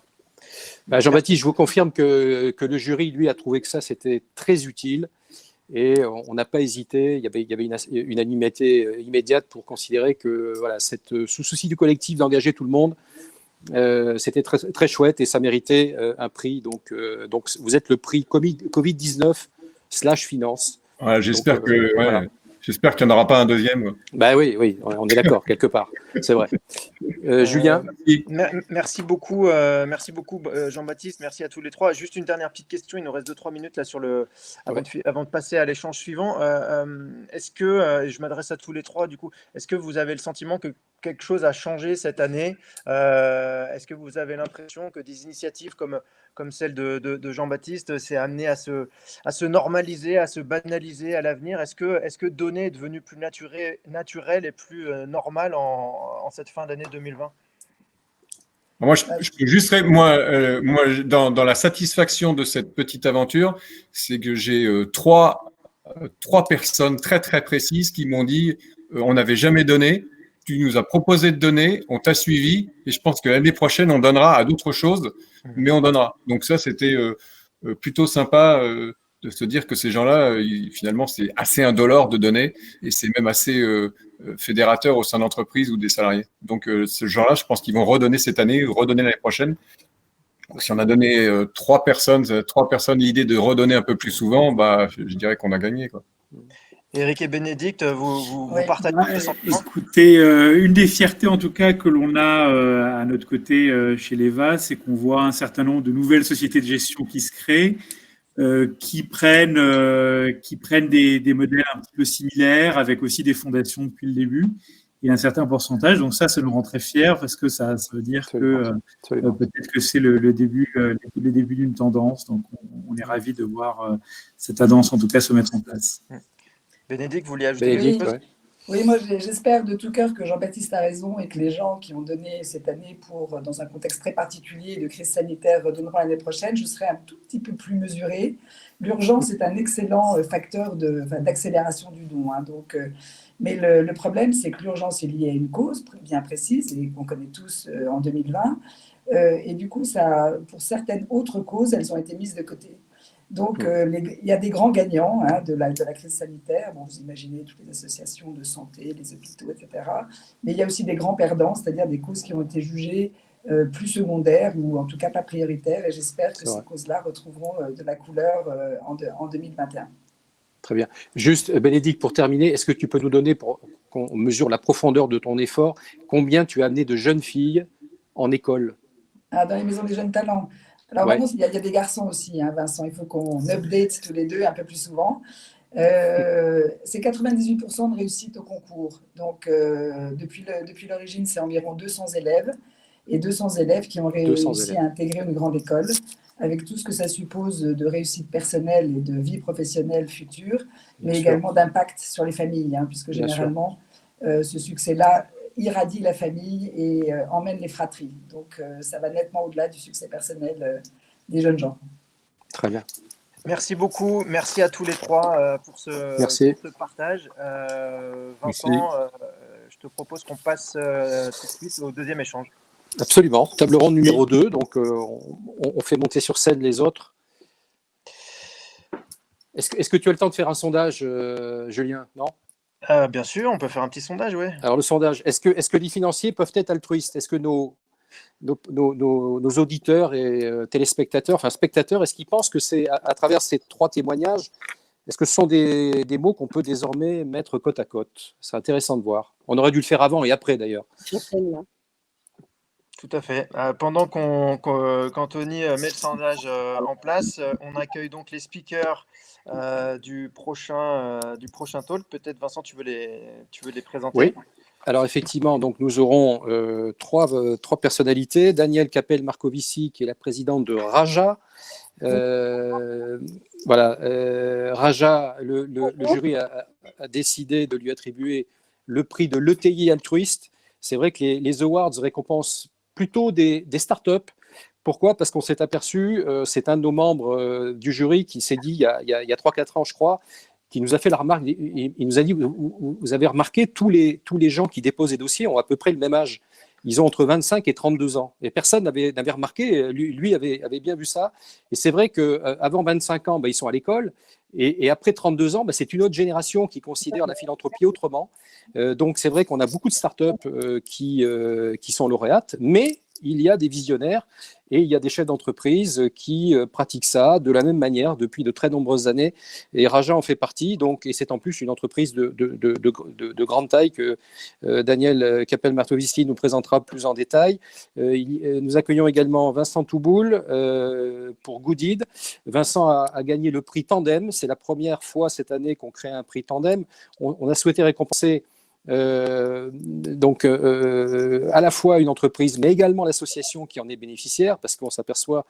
Jean-Baptiste, je vous confirme que le jury, lui, a trouvé que ça, c'était très utile. Et on n'a pas hésité, il y avait une unanimité immédiate pour considérer que voilà, ce souci du collectif d'engager tout le monde, c'était très, très chouette et ça méritait un prix. Donc vous êtes le prix Covid-19/finance. Ouais, j'espère que J'espère qu'il n'y en aura pas un deuxième. Quoi. Bah oui, on est d'accord, quelque part. C'est vrai. Julien? Merci beaucoup, Jean-Baptiste. Merci à tous les trois. Juste une dernière petite question. Il nous reste 2-3 minutes là avant de passer à l'échange suivant. Est-ce que, et je m'adresse à tous les trois, du coup, est-ce que vous avez le sentiment que quelque chose a changé cette année? Est-ce que vous avez l'impression que des initiatives comme celle de Jean-Baptiste s'est amené à se normaliser, à se banaliser à l'avenir? Est-ce que donner est devenu plus naturel et plus normal en cette fin d'année 2020? Moi, je peux juste dans la satisfaction de cette petite aventure, c'est que j'ai trois personnes très très précises qui m'ont dit on n'avait jamais donné, tu nous as proposé de donner, on t'a suivi, et je pense que l'année prochaine on donnera à d'autres choses, mais on donnera. Donc ça, c'était plutôt sympa de se dire que ces gens-là, finalement, c'est assez indolore de donner, et c'est même assez fédérateur au sein d'entreprises ou des salariés. Donc, ce genre-là, je pense qu'ils vont redonner cette année ou redonner l'année prochaine. Donc, si on a donné trois personnes l'idée de redonner un peu plus souvent, bah, je dirais qu'on a gagné, quoi. Éric et Bénédicte, vous partagez les sentiments? Écoutez, une des fiertés en tout cas que l'on a à notre côté chez l'EVA, c'est qu'on voit un certain nombre de nouvelles sociétés de gestion qui se créent, qui prennent des modèles un petit peu similaires, avec aussi des fondations depuis le début, et un certain pourcentage. Donc ça nous rend très fiers, parce que ça veut dire que peut-être que c'est le début d'une tendance. Donc on est ravis de voir cette tendance en tout cas se mettre en place. Bénédicte, vous vouliez ajouter quelque chose? Oui, moi j'espère de tout cœur que Jean-Baptiste a raison et que les gens qui ont donné cette année dans un contexte très particulier de crise sanitaire donneront l'année prochaine. Je serai un tout petit peu plus mesurée. L'urgence est un excellent facteur d'accélération du don. Mais le problème, c'est que l'urgence est liée à une cause bien précise et qu'on connaît tous en 2020. Et du coup, pour certaines autres causes, elles ont été mises de côté. Donc, il y a des grands gagnants de la crise sanitaire. Bon, vous imaginez toutes les associations de santé, les hôpitaux, etc. Mais il y a aussi des grands perdants, c'est-à-dire des causes qui ont été jugées plus secondaires ou en tout cas pas prioritaires. Et j'espère que ces causes-là retrouveront de la couleur en 2021. Très bien. Juste, Bénédicte, pour terminer, est-ce que tu peux nous donner, pour qu'on mesure la profondeur de ton effort, combien tu as amené de jeunes filles en école? Dans les maisons des jeunes talents. Alors maintenant, il y a des garçons aussi, Vincent. Il faut qu'on update tous les deux un peu plus souvent. C'est 98% de réussite au concours. Donc, depuis l'origine, c'est environ 200 élèves. Et 200 élèves qui ont réussi à intégrer une grande école, avec tout ce que ça suppose de réussite personnelle et de vie professionnelle future, mais également d'impact sur les familles, puisque généralement, ce succès-là irradie la famille et emmène les fratries. Donc, ça va nettement au-delà du succès personnel des jeunes gens. Très bien. Merci beaucoup. Merci à tous les trois pour ce partage. Vincent, je te propose qu'on passe tout de suite au deuxième échange. Absolument. Table ronde numéro 2. Donc, on fait monter sur scène les autres. Est-ce que tu as le temps de faire un sondage, Julien? Non? Bien sûr, on peut faire un petit sondage, oui. Alors, le sondage, est-ce que les financiers peuvent être altruistes? Est-ce que nos auditeurs et téléspectateurs, enfin spectateurs, est-ce qu'ils pensent que c'est, à travers ces 3 témoignages, est-ce que ce sont des mots qu'on peut désormais mettre côte à côte? C'est intéressant de voir. On aurait dû le faire avant et après, d'ailleurs. Tout à fait. Pendant qu'Anthony met le sondage en place, on accueille donc les speakers du prochain talk. Peut-être, Vincent, tu veux les présenter? Oui. Alors, effectivement, donc, nous aurons trois personnalités. Danielle Capel-Marcovici, qui est la présidente de Raja. Raja, le jury a décidé de lui attribuer le prix de l'ETI altruiste. C'est vrai que les awards récompensent plutôt des startups. Pourquoi? Parce qu'on s'est aperçu, c'est un de nos membres du jury qui s'est dit il y a 3-4 ans, je crois, qui nous a fait la remarque, il nous a dit, vous avez remarqué, tous les gens qui déposent des dossiers ont à peu près le même âge. Ils ont entre 25 et 32 ans. Et personne n'avait remarqué, lui avait bien vu ça. Et c'est vrai qu'avant 25 ans, ils sont à l'école. Et après 32 ans, c'est une autre génération qui considère la philanthropie autrement. Donc c'est vrai qu'on a beaucoup de startups qui sont lauréates. Mais il y a des visionnaires et il y a des chefs d'entreprise qui pratiquent ça de la même manière depuis de très nombreuses années. Et Raja en fait partie, donc, et c'est en plus une entreprise de grande taille que Daniel Capel-Martovici nous présentera plus en détail. Nous accueillons également Vincent Touboul pour Goodid. Vincent a gagné le prix Tandem. C'est la première fois cette année qu'on crée un prix Tandem. On a souhaité récompenser à la fois une entreprise, mais également l'association qui en est bénéficiaire, parce qu'on s'aperçoit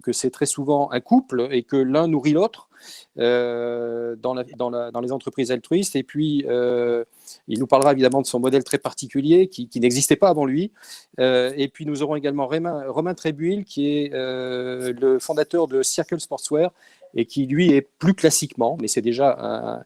que c'est très souvent un couple et que l'un nourrit l'autre dans les entreprises altruistes. Et puis, il nous parlera évidemment de son modèle très particulier qui n'existait pas avant lui. Et puis, nous aurons également Romain Trébuil, qui est le fondateur de Circle Sportswear et qui, lui, est plus classiquement, mais c'est déjà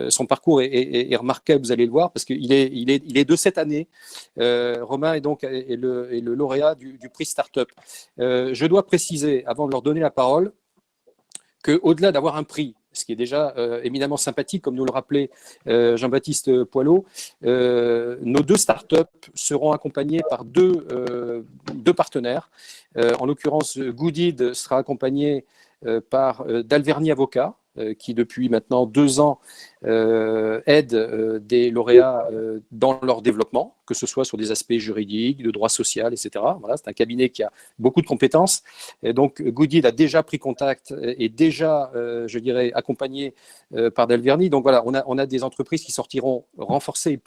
son parcours est remarquable, vous allez le voir, parce qu'il est de cette année. Romain est le lauréat du prix Startup. Je dois préciser, avant de leur donner la parole, qu'au-delà d'avoir un prix, ce qui est déjà éminemment sympathique, comme nous le rappelait Jean-Baptiste Poilot, nos 2 startups seront accompagnées par deux partenaires. En l'occurrence, Goodid sera accompagné par Dalverny Avocat, qui depuis maintenant 2 ans aide des lauréats dans leur développement, que ce soit sur des aspects juridiques, de droit social, etc. Voilà, c'est un cabinet qui a beaucoup de compétences. Et donc, Goodid a déjà pris contact et déjà, je dirais, accompagné par Dalverny. Donc voilà, on a des entreprises qui sortiront renforcées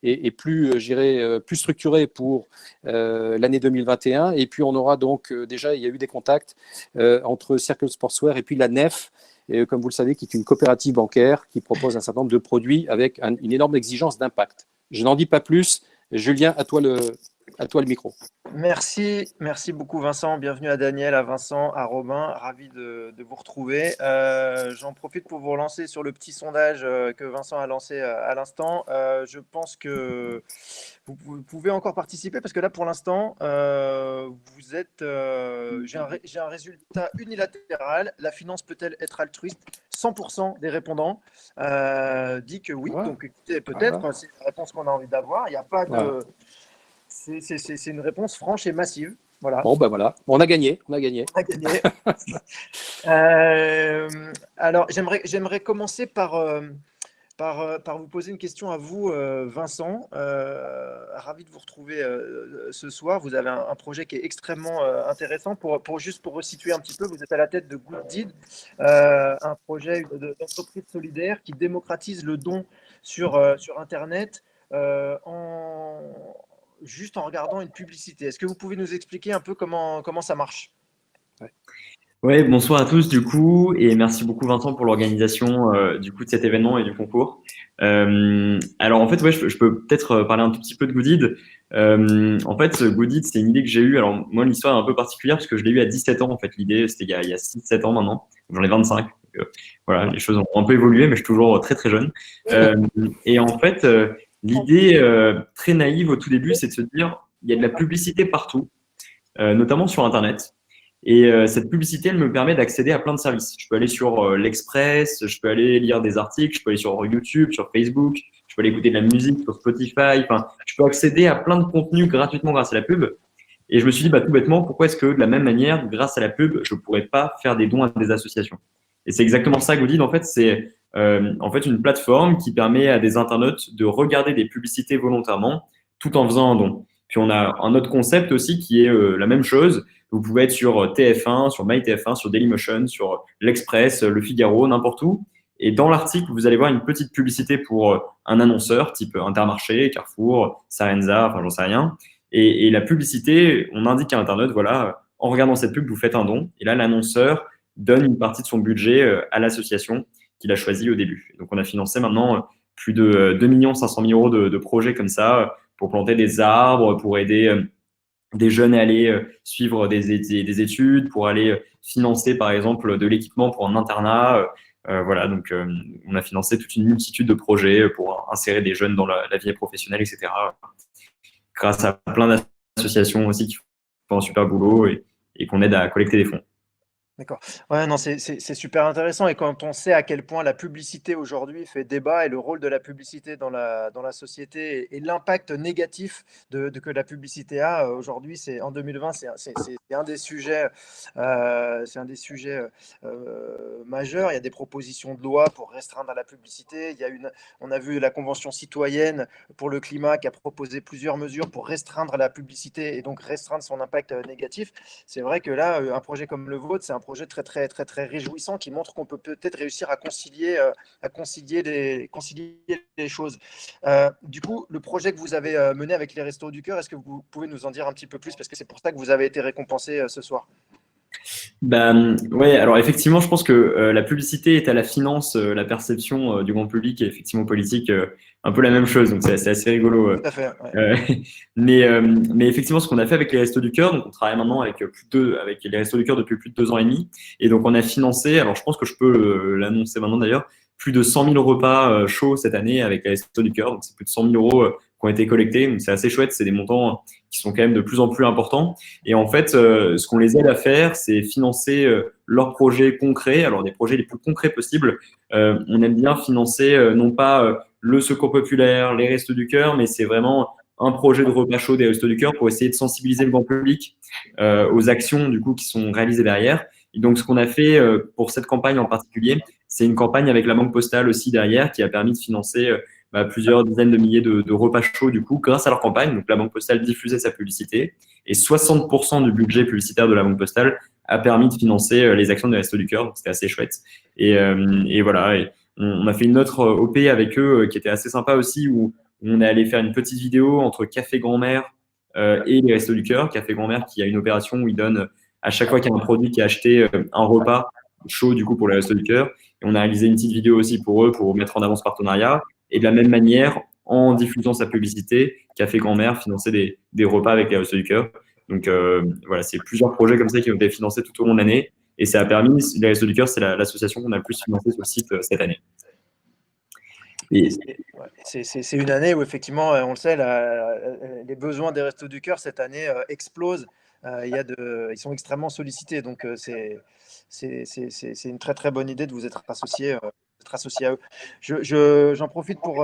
et plus, je dirais, plus structurées pour l'année 2021. Et puis, on aura donc déjà, il y a eu des contacts entre Circle Sportswear et puis la NEF, et comme vous le savez, qui est une coopérative bancaire qui propose un certain nombre de produits avec une énorme exigence d'impact. Je n'en dis pas plus. Julien, à toi le micro. Merci beaucoup Vincent. Bienvenue à Daniel, à Vincent, à Robin. Ravi de vous retrouver. J'en profite pour vous relancer sur le petit sondage que Vincent a lancé à l'instant. Je pense que vous pouvez encore participer parce que là, pour l'instant, vous êtes. J'ai un résultat unilatéral. La finance peut-elle être altruiste? 100% des répondants dit que oui. Ouais. Donc, écoutez, peut-être, Voilà. c'est la réponse qu'on a envie d'avoir. Il n'y a pas de. Voilà. C'est une réponse franche et massive. Voilà. Bon, ben voilà, on a gagné. À gagner. Alors, j'aimerais commencer par vous poser une question à vous, Vincent. Ravi de vous retrouver ce soir. Vous avez un projet qui est extrêmement intéressant. Juste pour resituer un petit peu, vous êtes à la tête de Goodid, un projet d'entreprise solidaire qui démocratise le don sur Internet juste en regardant une publicité. Est-ce que vous pouvez nous expliquer un peu comment ça marche? Ouais, bonsoir à tous du coup, et merci beaucoup Vincent pour l'organisation du coup de cet événement et du concours. Alors en fait, ouais, je peux peut-être parler un tout petit peu de Goodid. En fait, Goodid, c'est une idée que j'ai eue. Alors moi, l'histoire est un peu particulière parce que je l'ai eue à 17 ans. En fait, l'idée, c'était il y a 6-7 ans maintenant. J'en ai 25. Donc, voilà, les choses ont un peu évolué, mais je suis toujours très très jeune. Et en fait, l'idée très naïve au tout début, c'est de se dire, il y a de la publicité partout, notamment sur Internet. Et cette publicité, elle me permet d'accéder à plein de services. Je peux aller sur l'Express, je peux aller lire des articles, je peux aller sur YouTube, sur Facebook, je peux aller écouter de la musique sur Spotify. Enfin, je peux accéder à plein de contenus gratuitement grâce à la pub. Et je me suis dit, tout bêtement, pourquoi est-ce que de la même manière, grâce à la pub, je ne pourrais pas faire des dons à des associations? Et c'est exactement ça, Goodid. En fait, c'est une plateforme qui permet à des internautes de regarder des publicités volontairement tout en faisant un don. Puis on a un autre concept aussi qui est la même chose. Vous pouvez être sur TF1, sur MyTF1, sur Dailymotion, sur l'Express, Le Figaro, n'importe où. Et dans l'article, vous allez voir une petite publicité pour un annonceur, type Intermarché, Carrefour, Sarenza, enfin j'en sais rien. Et la publicité, on indique à l'internaute, voilà, en regardant cette pub, vous faites un don. Et là, l'annonceur donne une partie de son budget à l'association qu'il a choisie au début. Donc on a financé maintenant plus de 2 500 000 euros de projets comme ça pour planter des arbres, pour aider des jeunes à aller suivre des études, pour aller financer par exemple de l'équipement pour un internat. Voilà, donc on a financé toute une multitude de projets pour insérer des jeunes dans la vie professionnelle, etc. Grâce à plein d'associations aussi qui font un super boulot et qu'on aide à collecter des fonds. D'accord. Ouais, non, c'est super intéressant. Et quand on sait à quel point la publicité aujourd'hui fait débat et le rôle de la publicité dans la société et l'impact négatif que la publicité a aujourd'hui, c'est en 2020, c'est un des sujets, majeurs. Il y a des propositions de loi pour restreindre la publicité. On a vu la Convention citoyenne pour le climat qui a proposé plusieurs mesures pour restreindre la publicité et donc restreindre son impact négatif. C'est vrai que là, un projet comme le vôtre, c'est un projet très, très, très, très réjouissant qui montre qu'on peut peut-être réussir à concilier les choses. Du coup, le projet que vous avez mené avec les Restos du Cœur, est-ce que vous pouvez nous en dire un petit peu plus? Parce que c'est pour ça que vous avez été récompensé ce soir. Ouais, alors effectivement, je pense que la publicité est à la finance, la perception du grand public et effectivement politique, un peu la même chose. Donc c'est assez rigolo. Tout à fait. Ouais. Euh, mais effectivement, ce qu'on a fait avec les Restos du Cœur, donc on travaille maintenant avec avec les Restos du Cœur depuis plus de 2 ans et demi, et donc on a financé, alors je pense que je peux l'annoncer maintenant d'ailleurs, plus de 100 000 repas chauds cette année avec les Restos du Cœur, donc c'est plus de 100 000 euros qui ont été collectés, donc c'est assez chouette, c'est des montants qui sont quand même de plus en plus importants, et en fait, ce qu'on les aide à faire, c'est financer leurs projets concrets, alors des projets les plus concrets possibles. On aime bien financer non pas le Secours populaire, les Restos du Cœur, mais c'est vraiment un projet de repas chaud des Restos du Cœur pour essayer de sensibiliser le grand public aux actions du coup qui sont réalisées derrière. Et donc, ce qu'on a fait pour cette campagne en particulier, c'est une campagne avec la Banque Postale aussi derrière qui a permis de financer plusieurs dizaines de milliers de repas chauds du coup grâce à leur campagne. Donc, la Banque Postale diffusait sa publicité et 60% du budget publicitaire de la Banque Postale a permis de financer les actions des Restos du Cœur. Donc, c'était assez chouette. Et voilà. Et on a fait une autre OP avec eux qui était assez sympa aussi où on est allé faire une petite vidéo entre Café Grand-Mère et les Restos du Cœur. Café Grand-Mère qui a une opération où il donne à chaque fois qu'il y a un produit qui est acheté un repas chaud du coup pour les Restos du Cœur. Et on a réalisé une petite vidéo aussi pour eux pour mettre en avant ce partenariat. Et de la même manière, en diffusant sa publicité, Café Grand-Mère finançait des repas avec les Restos du Cœur. Donc voilà, c'est plusieurs projets comme ça qui ont été financés tout au long de l'année. Et ça a permis, les Restos du Cœur, c'est l'association qu'on a le plus financée sur le site cette année. C'est une année où effectivement, on le sait, les besoins des Restos du Cœur cette année explosent. Ils sont extrêmement sollicités, donc c'est une très très bonne idée de vous être associé à eux. J'en profite pour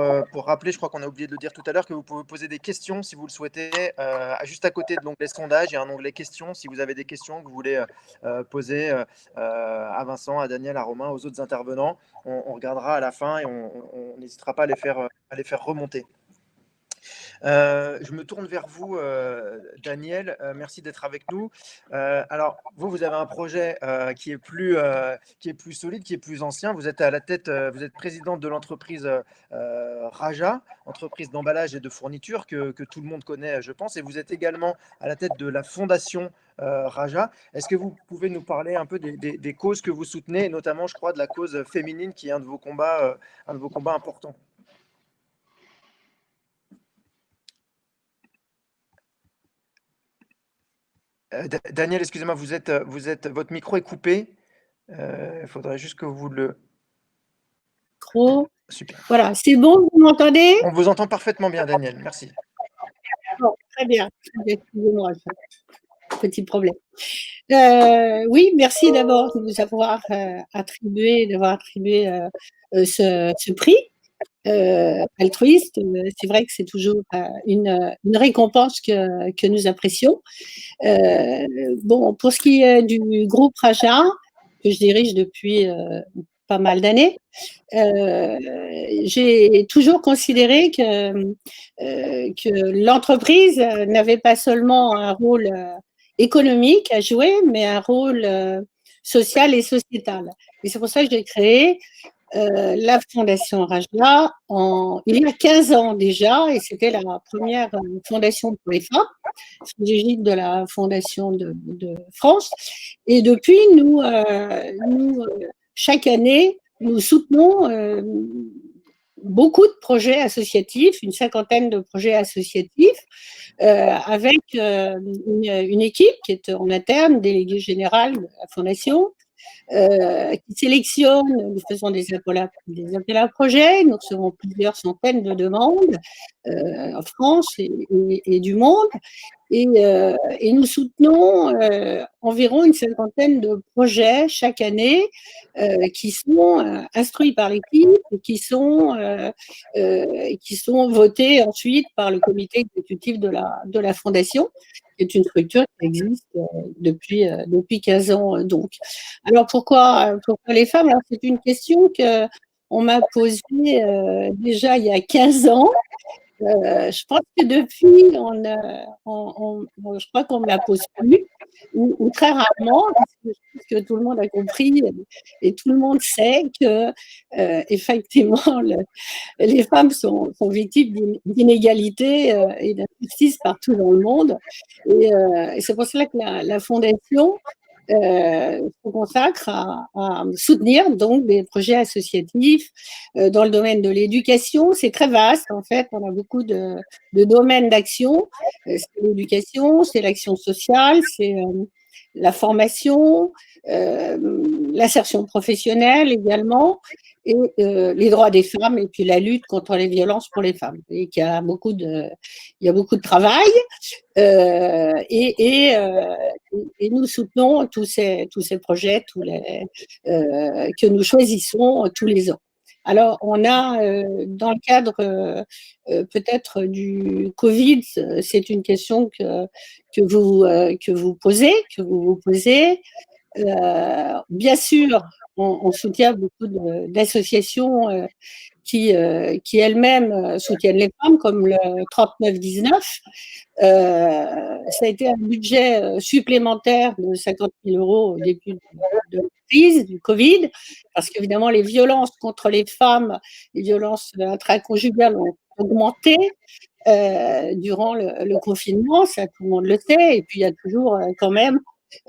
rappeler, je crois qu'on a oublié de le dire tout à l'heure, que vous pouvez poser des questions si vous le souhaitez. Juste à côté de l'onglet sondage, il y a un onglet questions. Si vous avez des questions que vous voulez poser à Vincent, à Daniel, à Romain, aux autres intervenants, on regardera à la fin et on n'hésitera pas à les faire remonter. Je me tourne vers vous, Daniel. Merci d'être avec nous. Alors, vous avez un projet qui est plus solide, qui est plus ancien. Vous êtes à la tête, vous êtes présidente de l'entreprise Raja, entreprise d'emballage et de fourniture que tout le monde connaît, je pense. Et vous êtes également à la tête de la fondation Raja. Est-ce que vous pouvez nous parler un peu des causes que vous soutenez, et notamment, je crois, de la cause féminine, qui est un de vos combats importants? Daniel, excusez-moi, votre micro est coupé. Il faudrait juste que vous le... Trop. Super. Voilà, c'est bon, vous m'entendez? On vous entend parfaitement bien, Daniel. Merci. Bon, très bien. Excusez-moi, petit problème. Oui, merci d'abord de nous avoir attribué ce prix altruiste. C'est vrai que c'est toujours une récompense que nous apprécions. Bon, pour ce qui est du groupe Raja, que je dirige depuis pas mal d'années, j'ai toujours considéré que l'entreprise n'avait pas seulement un rôle économique à jouer, mais un rôle social et sociétal. Et c'est pour ça que j'ai créé la Fondation Raja il y a 15 ans déjà, et c'était la première fondation pour les femmes, sous l'égide de la Fondation de France. Et depuis, nous chaque année, nous soutenons beaucoup de projets associatifs, une 50aine de projets associatifs, avec une équipe qui est en interne, déléguée générale de la Fondation, qui sélectionne, nous faisons des appels à projets, nous recevons plusieurs centaines de demandes en France et du monde. Et nous soutenons environ une cinquantaine de projets chaque année qui sont instruits par l'équipe et qui sont votés ensuite par le comité exécutif de la Fondation, qui est une structure qui existe depuis 15 ans. Donc. Alors, pourquoi les femmes? Alors, c'est une question qu'on m'a posée déjà il y a 15 ans. Je pense que depuis, je crois qu'on me la pose plus, ou très rarement, parce que je pense que tout le monde a compris et tout le monde sait que, effectivement, les femmes sont victimes d'inégalités et d'injustice partout dans le monde. Et c'est pour cela que la Fondation se consacre à soutenir donc des projets associatifs dans le domaine de l'éducation. C'est très vaste en fait, on a beaucoup de domaines d'action. C'est l'éducation, c'est l'action sociale, c'est la formation, l'insertion professionnelle également, et les droits des femmes et puis la lutte contre les violences pour les femmes. Et qu'il y a beaucoup de travail et nous soutenons tous ces projets que nous choisissons tous les ans. Alors, on a, dans le cadre peut-être du Covid, c'est une question que vous vous posez. Bien sûr, on soutient beaucoup d'associations qui elles-mêmes soutiennent les femmes, comme le 3919. Ça a été un budget supplémentaire de 50 000 € au début de la crise du Covid, parce qu'évidemment, les violences contre les femmes, les violences intraconjugales ont augmenté durant le confinement, ça tout le monde le sait, et puis il y a toujours quand même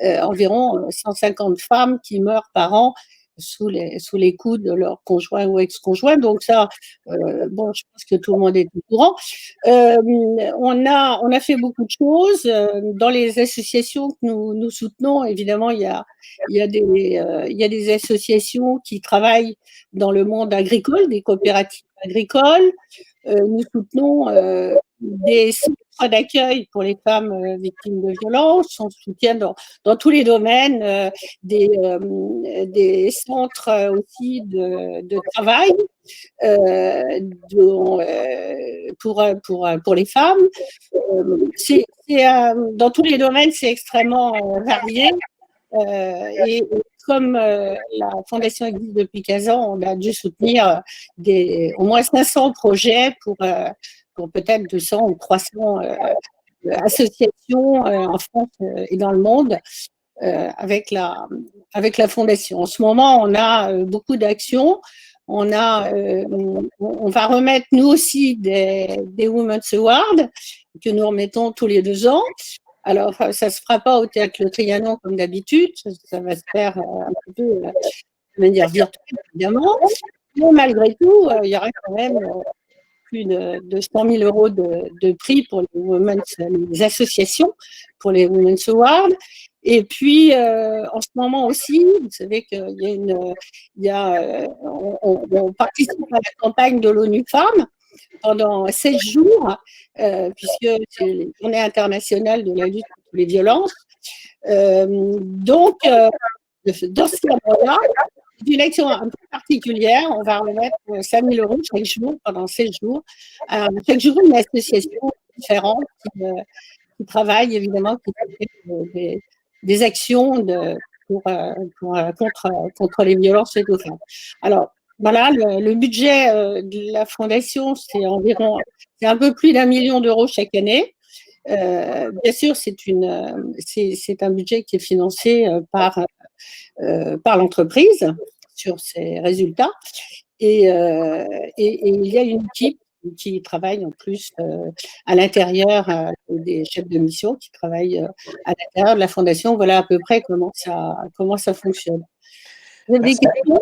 environ 150 femmes qui meurent par an sous les coups de leur conjoint ou ex-conjoint. Donc ça, je pense que tout le monde est au courant. On a fait beaucoup de choses dans les associations que nous soutenons. Évidemment, il y a des associations qui travaillent dans le monde agricole, des coopératives agricoles. Nous soutenons des centres d'accueil pour les femmes victimes de violences. On soutient dans tous les domaines des centres aussi de travail pour les femmes. Dans tous les domaines, c'est extrêmement varié. Et comme la Fondation existe depuis 15 ans, on a dû soutenir au moins 500 projets pour peut-être 200 ou 300 associations en France et dans le monde avec la Fondation. En ce moment, on a beaucoup d'actions. On va remettre nous aussi des Women's Awards que nous remettons tous les 2 ans. Alors, ça ne se fera pas au Théâtre Le Trianon comme d'habitude, ça va se faire un peu de manière virtuelle, évidemment. Mais malgré tout, il y aura quand même plus de 100 000 € de prix pour les associations, pour les Women's Awards. Et puis, en ce moment aussi, vous savez qu'il on participe à la campagne de l'ONU Femmes pendant 16 jours, puisque c'est la journée internationale de la lutte contre les violences. Donc, dans ce cadre-là, c'est une action un peu particulière. On va remettre 5 000 € chaque jour pendant 16 jours. Chaque jour, une association différente qui travaille, évidemment, qui fait des actions contre les violences faites aux femmes. Alors, voilà, le budget de la Fondation, c'est un peu plus d'1 million d'euros chaque année. Bien sûr, c'est un budget qui est financé par l'entreprise sur ses résultats. Et il y a une équipe qui travaille en plus à l'intérieur des chefs de mission qui travaillent à l'intérieur de la Fondation. Voilà à peu près comment ça fonctionne. Vous avez des questions ?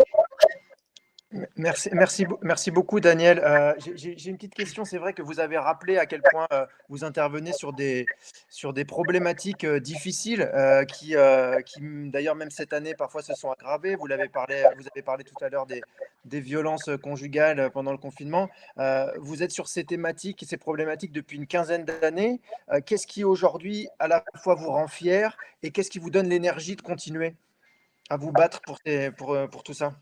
Merci beaucoup, Daniel. J'ai une petite question. C'est vrai que vous avez rappelé à quel point vous intervenez sur des problématiques difficiles qui, d'ailleurs, même cette année, parfois se sont aggravées. Vous avez parlé tout à l'heure des violences conjugales pendant le confinement. Vous êtes sur ces thématiques et ces problématiques depuis une quinzaine d'années. Qu'est-ce qui, aujourd'hui, à la fois vous rend fier et qu'est-ce qui vous donne l'énergie de continuer à vous battre pour tout ça?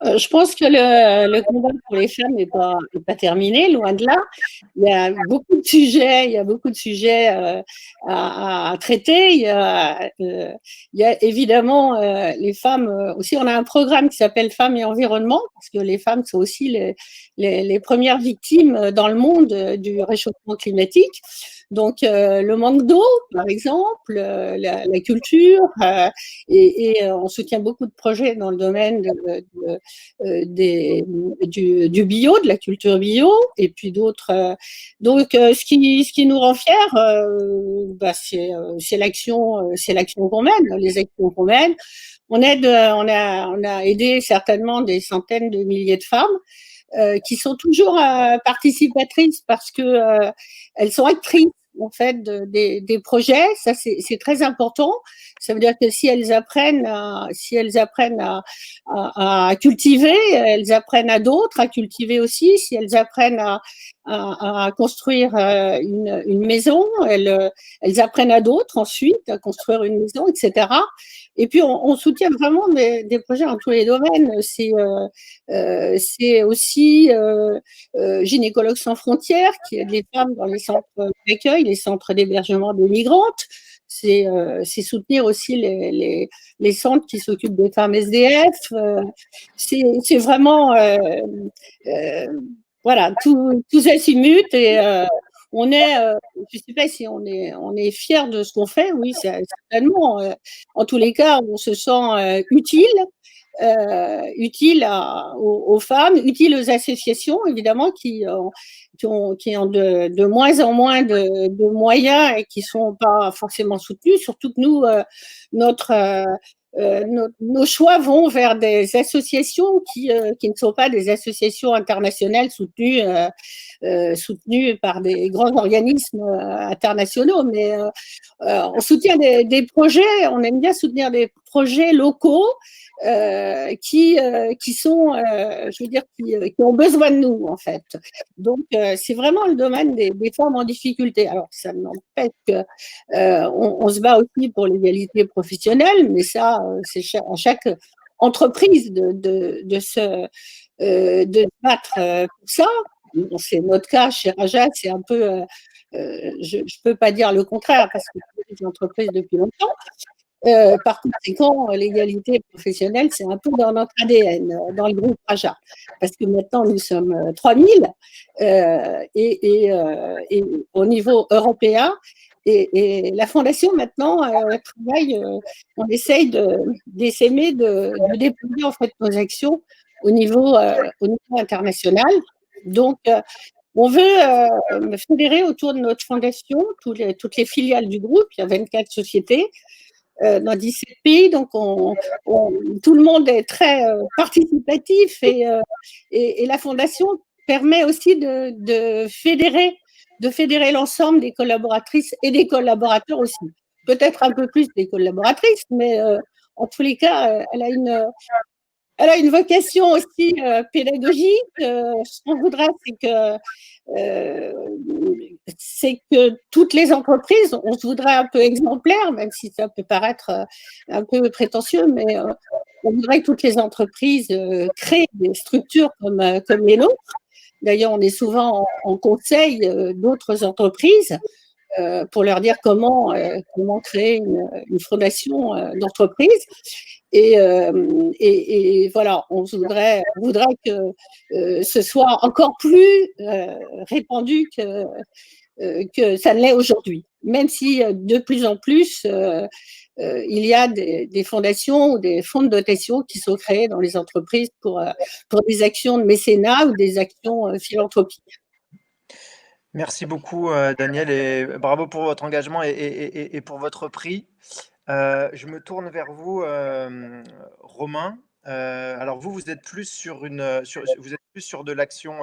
Je pense que le combat pour les femmes n'est pas terminé, loin de là. Il y a beaucoup de sujets à traiter. Il y a évidemment les femmes aussi. On a un programme qui s'appelle Femmes et Environnement, parce que les femmes sont aussi les premières victimes dans le monde du réchauffement climatique. Donc, le manque d'eau, par exemple, la culture, et on soutient beaucoup de projets dans le domaine du bio, de la culture bio, et puis d'autres. Donc, ce qui nous rend fiers, c'est l'action qu'on mène, les actions qu'on mène. On a aidé certainement des centaines de milliers de femmes qui sont toujours participatrices parce que elles sont actrices en fait des projets. Ça c'est très important. Ça veut dire que si elles apprennent à cultiver, elles apprennent à d'autres à cultiver aussi. Si elles apprennent à construire une maison, elles apprennent à d'autres ensuite à construire une maison, etc. Et puis on soutient vraiment des projets dans tous les domaines. C'est aussi Gynécologues sans frontières qui aide les femmes dans les centres d'accueil, les centres d'hébergement des migrantes. C'est soutenir aussi les centres qui s'occupent des femmes SDF. C'est vraiment voilà, tous azimuts et on est, je ne sais pas si on est fiers de ce qu'on fait, oui, certainement. En tous les cas, on se sent utile aux femmes, utile aux associations, évidemment, qui ont de moins en moins de moyens et qui ne sont pas forcément soutenues, surtout que nous, nos choix vont vers des associations qui ne sont pas des associations internationales soutenues par des grands organismes internationaux, mais on soutient des projets, on aime bien soutenir des projets locaux qui sont, je veux dire, qui ont besoin de nous, en fait. Donc, c'est vraiment le domaine des femmes en difficulté. Alors, ça n'empêche qu'on se bat aussi pour l'égalité professionnelle, mais ça, c'est à chaque entreprise de se battre pour ça. Bon, c'est notre cas chez Raja, c'est un peu, je ne peux pas dire le contraire parce que c'est une entreprise depuis longtemps. Par conséquent, l'égalité professionnelle, c'est un peu dans notre ADN, dans le groupe Raja. Parce que maintenant, nous sommes 3000 et au niveau européen. Et la Fondation, maintenant, travaille, on essaye d'essaimer de déployer en fait, nos actions au niveau international. Donc, on veut fédérer autour de notre fondation toutes les filiales du groupe. Il y a 24 sociétés dans 17 pays, donc tout le monde est très participatif et la fondation permet aussi de fédérer l'ensemble des collaboratrices et des collaborateurs aussi. Peut-être un peu plus des collaboratrices, mais en tous les cas, elle a une vocation aussi pédagogique. Ce qu'on voudrait, c'est que toutes les entreprises, on se voudrait un peu exemplaire, même si ça peut paraître un peu prétentieux, mais on voudrait que toutes les entreprises créent des structures comme les nôtres. D'ailleurs, on est souvent en conseil d'autres entreprises pour leur dire comment créer une fondation d'entreprise. Et voilà, on voudrait que ce soit encore plus répandu que ça ne l'est aujourd'hui. Même si de plus en plus, il y a des fondations ou des fonds de dotation qui sont créés dans les entreprises pour des actions de mécénat ou des actions philanthropiques. Merci beaucoup, Daniel, et bravo pour votre engagement et pour votre prix. Je me tourne vers vous, Romain. Alors vous êtes plus sur vous êtes plus sur de l'action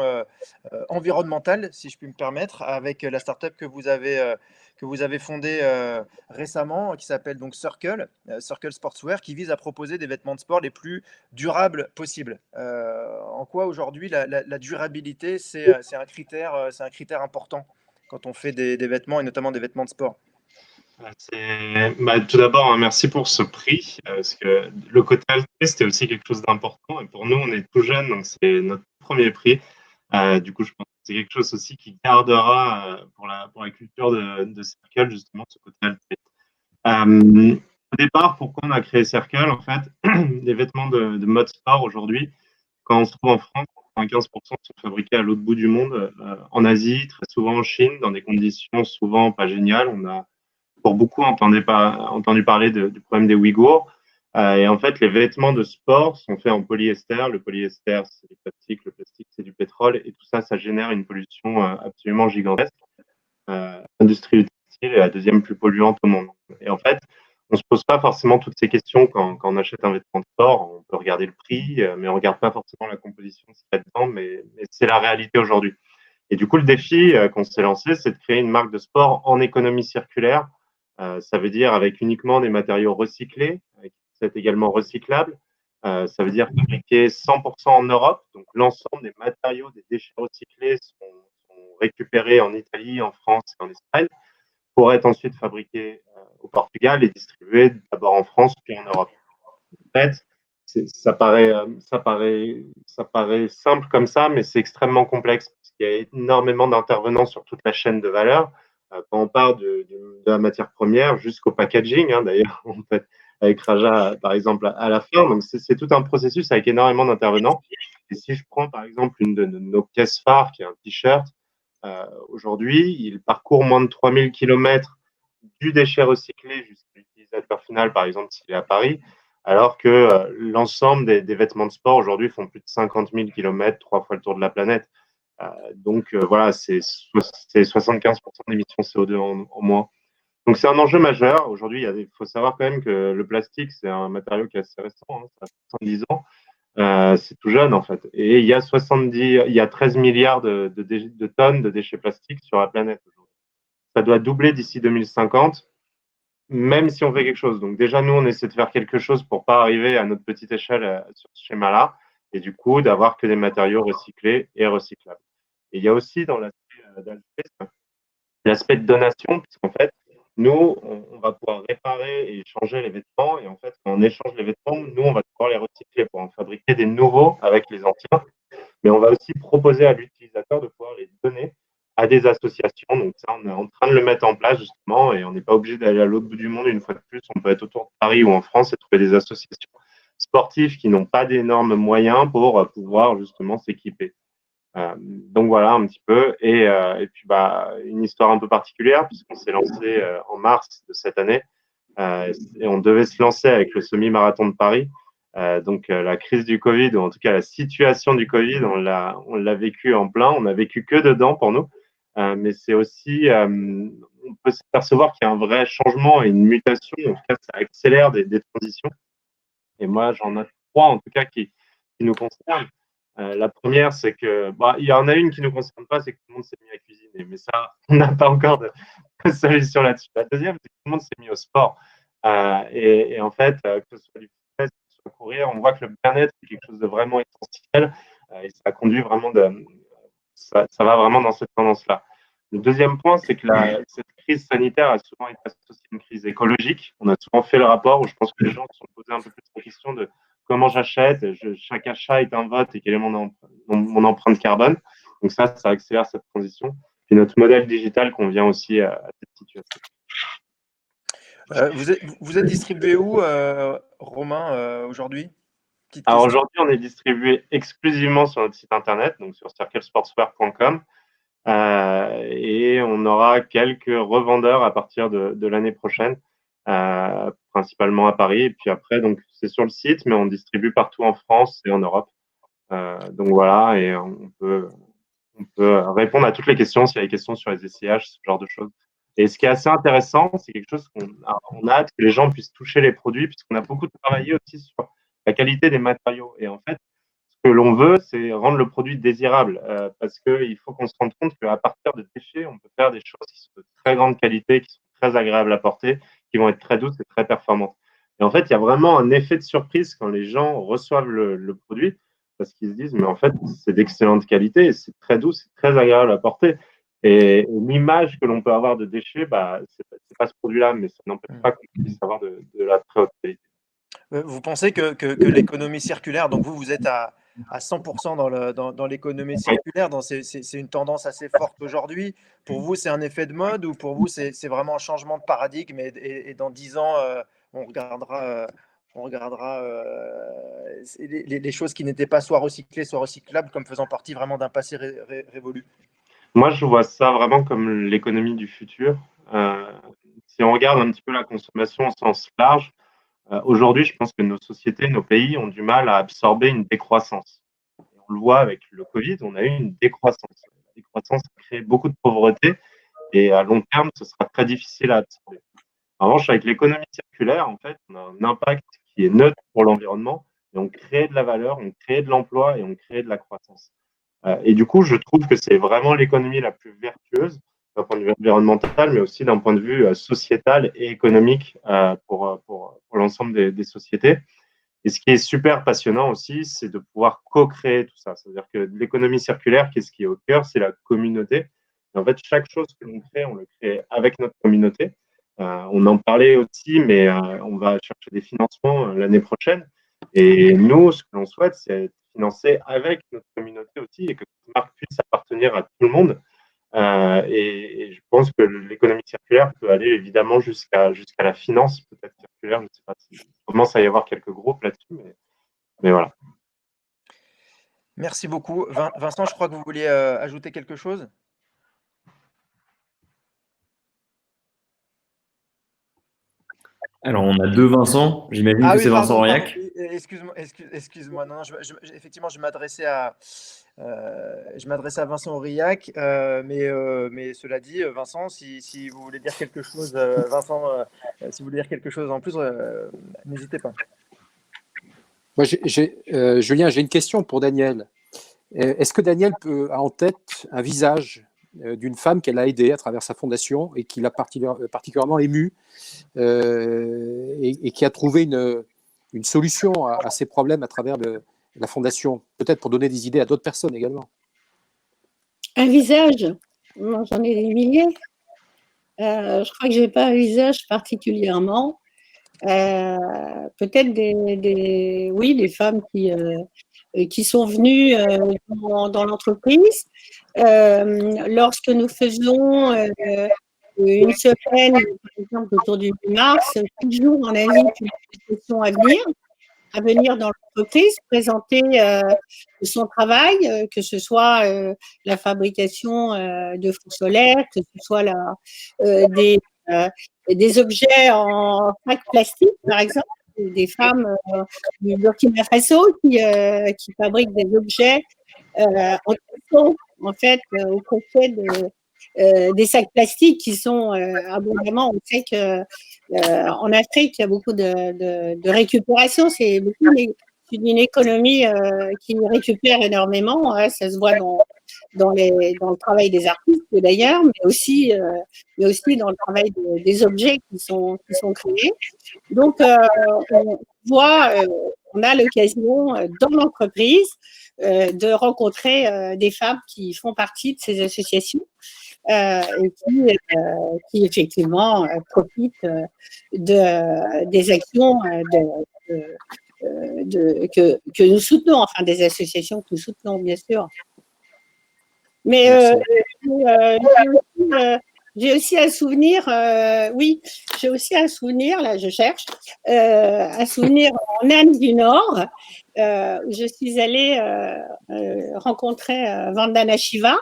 environnementale, si je puis me permettre, avec la startup que vous avez fondée récemment, qui s'appelle donc Circle, Circle Sportswear, qui vise à proposer des vêtements de sport les plus durables possibles. En quoi aujourd'hui la durabilité, c'est un critère important quand on fait des vêtements et notamment des vêtements de sport? Tout d'abord, hein, merci pour ce prix, parce que le côté altruiste, c'était aussi quelque chose d'important. Et pour nous, on est tout jeune, donc c'est notre premier prix. Du coup, je pense que c'est quelque chose aussi qui gardera pour la culture de Circle, justement, ce côté altruiste. Au départ, pourquoi on a créé Circle? En fait, les vêtements de mode sport aujourd'hui, quand on se trouve en France, 95% sont fabriqués à l'autre bout du monde, en Asie, très souvent en Chine, dans des conditions souvent pas géniales. On a pour beaucoup entendu parler du problème des Ouïghours. Et en fait, les vêtements de sport sont faits en polyester. Le polyester, c'est du plastique. Le plastique, c'est du pétrole. Et tout ça, ça génère une pollution absolument gigantesque. L'industrie du textile est la deuxième plus polluante au monde. Et en fait, on ne se pose pas forcément toutes ces questions quand on achète un vêtement de sport. On peut regarder le prix, mais on ne regarde pas forcément la composition de ce qu'il y a dedans. Mais c'est la réalité aujourd'hui. Et du coup, le défi qu'on s'est lancé, c'est de créer une marque de sport en économie circulaire. Ça veut dire avec uniquement des matériaux recyclés, qui sont également recyclables. Ça veut dire fabriquer 100% en Europe. Donc, l'ensemble des matériaux, des déchets recyclés sont récupérés en Italie, en France et en Espagne pour être ensuite fabriqués au Portugal et distribués d'abord en France puis en Europe. En fait, ça paraît simple comme ça, mais c'est extrêmement complexe parce qu'il y a énormément d'intervenants sur toute la chaîne de valeur. Quand on part de la matière première jusqu'au packaging, hein, d'ailleurs, on peut avec Raja, par exemple, à la fin. Donc, c'est tout un processus avec énormément d'intervenants. Et si je prends, par exemple, une de nos pièces phares, qui est un t-shirt, aujourd'hui, il parcourt moins de 3000 km du déchet recyclé jusqu'à l'utilisateur final, par exemple, s'il est à Paris, alors que l'ensemble des vêtements de sport aujourd'hui font plus de 50 000 km, 3 fois le tour de la planète. Donc voilà, c'est 75% d'émissions CO2 en moins. Donc c'est un enjeu majeur. Aujourd'hui, il faut savoir quand même que le plastique, c'est un matériau qui est assez récent, hein, ça a 70 ans. C'est tout jeune en fait. Et il y a 13 milliards de tonnes de déchets plastiques sur la planète aujourd'hui. Ça doit doubler d'ici 2050, même si on fait quelque chose. Donc déjà, nous, on essaie de faire quelque chose pour pas arriver à notre petite échelle sur ce schéma-là, et du coup, d'avoir que des matériaux recyclés et recyclables. Et il y a aussi dans l'aspect de donation, puisqu'en fait, nous, on va pouvoir réparer et changer les vêtements. Et en fait, quand on échange les vêtements, nous, on va pouvoir les recycler pour en fabriquer des nouveaux avec les anciens. Mais on va aussi proposer à l'utilisateur de pouvoir les donner à des associations. Donc ça, on est en train de le mettre en place justement, et on n'est pas obligé d'aller à l'autre bout du monde une fois de plus. On peut être autour de Paris ou en France et trouver des associations sportives qui n'ont pas d'énormes moyens pour pouvoir justement s'équiper. Donc voilà un petit peu. Et puis une histoire un peu particulière puisqu'on s'est lancé en mars de cette année et on devait se lancer avec le semi-marathon de Paris. Donc la crise du Covid, ou en tout cas la situation du Covid, on l'a vécu en plein. On n'a vécu que dedans pour nous. Mais c'est aussi, on peut s'apercevoir qu'il y a un vrai changement et une mutation. En tout cas, ça accélère des transitions. Et moi, j'en ai trois en tout cas qui nous concernent. La première, c'est que, il y en a une qui ne nous concerne pas, c'est que tout le monde s'est mis à cuisiner. Mais ça, on n'a pas encore de solution là-dessus. La deuxième, c'est que tout le monde s'est mis au sport. Et en fait, que ce soit du fitness, que ce soit courir, on voit que le bien-être est quelque chose de vraiment essentiel. Et ça conduit vraiment ça va vraiment dans cette tendance-là. Le deuxième point, c'est que cette crise sanitaire a souvent été associée à une crise écologique. On a souvent fait le rapport où je pense que les gens se sont posés un peu plus la question de comment j'achète, chaque achat est un vote et quelle est mon empreinte carbone. Donc ça accélère cette transition. Et notre modèle digital convient aussi à cette situation. Vous êtes distribué où, Romain, aujourd'hui? Alors aujourd'hui, on est distribué exclusivement sur notre site internet, donc sur circlesportswear.com. Et on aura quelques revendeurs à partir de l'année prochaine, principalement à Paris. Et puis après, donc c'est sur le site, mais on distribue partout en France et en Europe. Donc voilà, et on peut répondre à toutes les questions s'il y a des questions sur les SIH, ce genre de choses. Et ce qui est assez intéressant, c'est quelque chose qu'on a hâte que les gens puissent toucher les produits, puisqu'on a beaucoup travaillé aussi sur la qualité des matériaux. Et en fait, ce que l'on veut, c'est rendre le produit désirable, parce qu'il faut qu'on se rende compte qu'à partir de déchets, on peut faire des choses qui sont de très grande qualité, qui sont très agréables à porter, qui vont être très douces et très performantes. Et en fait, il y a vraiment un effet de surprise quand les gens reçoivent le produit, parce qu'ils se disent, mais en fait, c'est d'excellente qualité, c'est très doux, c'est très agréable à porter. Et l'image que l'on peut avoir de déchets, bah, c'est pas ce produit-là, mais ça n'empêche pas qu'on puisse avoir de la très haute qualité. Vous pensez que l'économie circulaire, donc vous êtes à 100% dans l'économie circulaire, c'est une tendance assez forte aujourd'hui. Pour vous, c'est un effet de mode ou pour vous, c'est vraiment un changement de paradigme et dans 10 ans, on regardera les choses qui n'étaient pas soit recyclées, soit recyclables comme faisant partie vraiment d'un passé révolu? Moi, je vois ça vraiment comme l'économie du futur. Si on regarde un petit peu la consommation au sens large, aujourd'hui, je pense que nos sociétés, nos pays ont du mal à absorber une décroissance. Et on le voit avec le Covid, on a eu une décroissance. La décroissance a créé beaucoup de pauvreté et à long terme, ce sera très difficile à absorber. En revanche, avec l'économie circulaire, en fait, on a un impact qui est neutre pour l'environnement et on crée de la valeur, on crée de l'emploi et on crée de la croissance. Et du coup, je trouve que c'est vraiment l'économie la plus vertueuse d'un point de vue environnemental, mais aussi d'un point de vue sociétal et économique pour l'ensemble des sociétés. Et ce qui est super passionnant aussi, c'est de pouvoir co-créer tout ça. C'est-à-dire que l'économie circulaire, qu'est-ce qui est au cœur? C'est la communauté. Et en fait, chaque chose que l'on crée, on le crée avec notre communauté. On en parlait aussi, mais on va chercher des financements l'année prochaine. Et nous, ce que l'on souhaite, c'est être financé avec notre communauté aussi et que cette marque puisse appartenir à tout le monde. Et je pense que l'économie circulaire peut aller évidemment jusqu'à la finance, peut-être circulaire. Je ne sais pas si commence à y avoir quelques groupes là-dessus, mais voilà. Merci beaucoup. Vincent, je crois que vous vouliez ajouter quelque chose? Alors, on a deux Vincent. J'imagine que c'est Vincent pardon. Auriac. Excuse-moi. Non, effectivement, je m'adressais à Vincent Auriac, mais cela dit, Vincent, si vous voulez dire quelque chose, si vous voulez dire quelque chose en plus, n'hésitez pas. Moi, Julien, j'ai une question pour Daniel. Est-ce que Daniel a en tête un visage d'une femme qu'elle a aidée à travers sa fondation et qui l'a particulièrement émue et qui a trouvé une solution à ses problèmes à travers la fondation, peut-être pour donner des idées à d'autres personnes également? Un visage? Moi, j'en ai des milliers. Je crois que je n'ai pas un visage particulièrement. Peut-être des femmes qui sont venues dans l'entreprise. Lorsque nous faisons une semaine, par exemple, autour du 8 mars, toujours on invite une association à venir dans l'entreprise, présenter son travail, que ce soit la fabrication de fours solaires, que ce soit des objets en sac plastique, par exemple, des femmes du Burkina Faso qui fabriquent des objets en coton, en fait, au crochet des sacs plastiques qui sont abondamment. On sait qu'en Afrique, il y a beaucoup de récupération. C'est beaucoup une économie qui récupère énormément. Hein, ça se voit dans le travail des artistes d'ailleurs, mais aussi dans le travail des objets qui sont créés. Donc, on a l'occasion dans l'entreprise de rencontrer des femmes qui font partie de ces associations et qui effectivement profitent des actions que nous soutenons, enfin des associations que nous soutenons, bien sûr. Mais j'ai aussi un souvenir, là je cherche, un souvenir en Inde du Nord, où je suis allée rencontrer Vandana Shiva,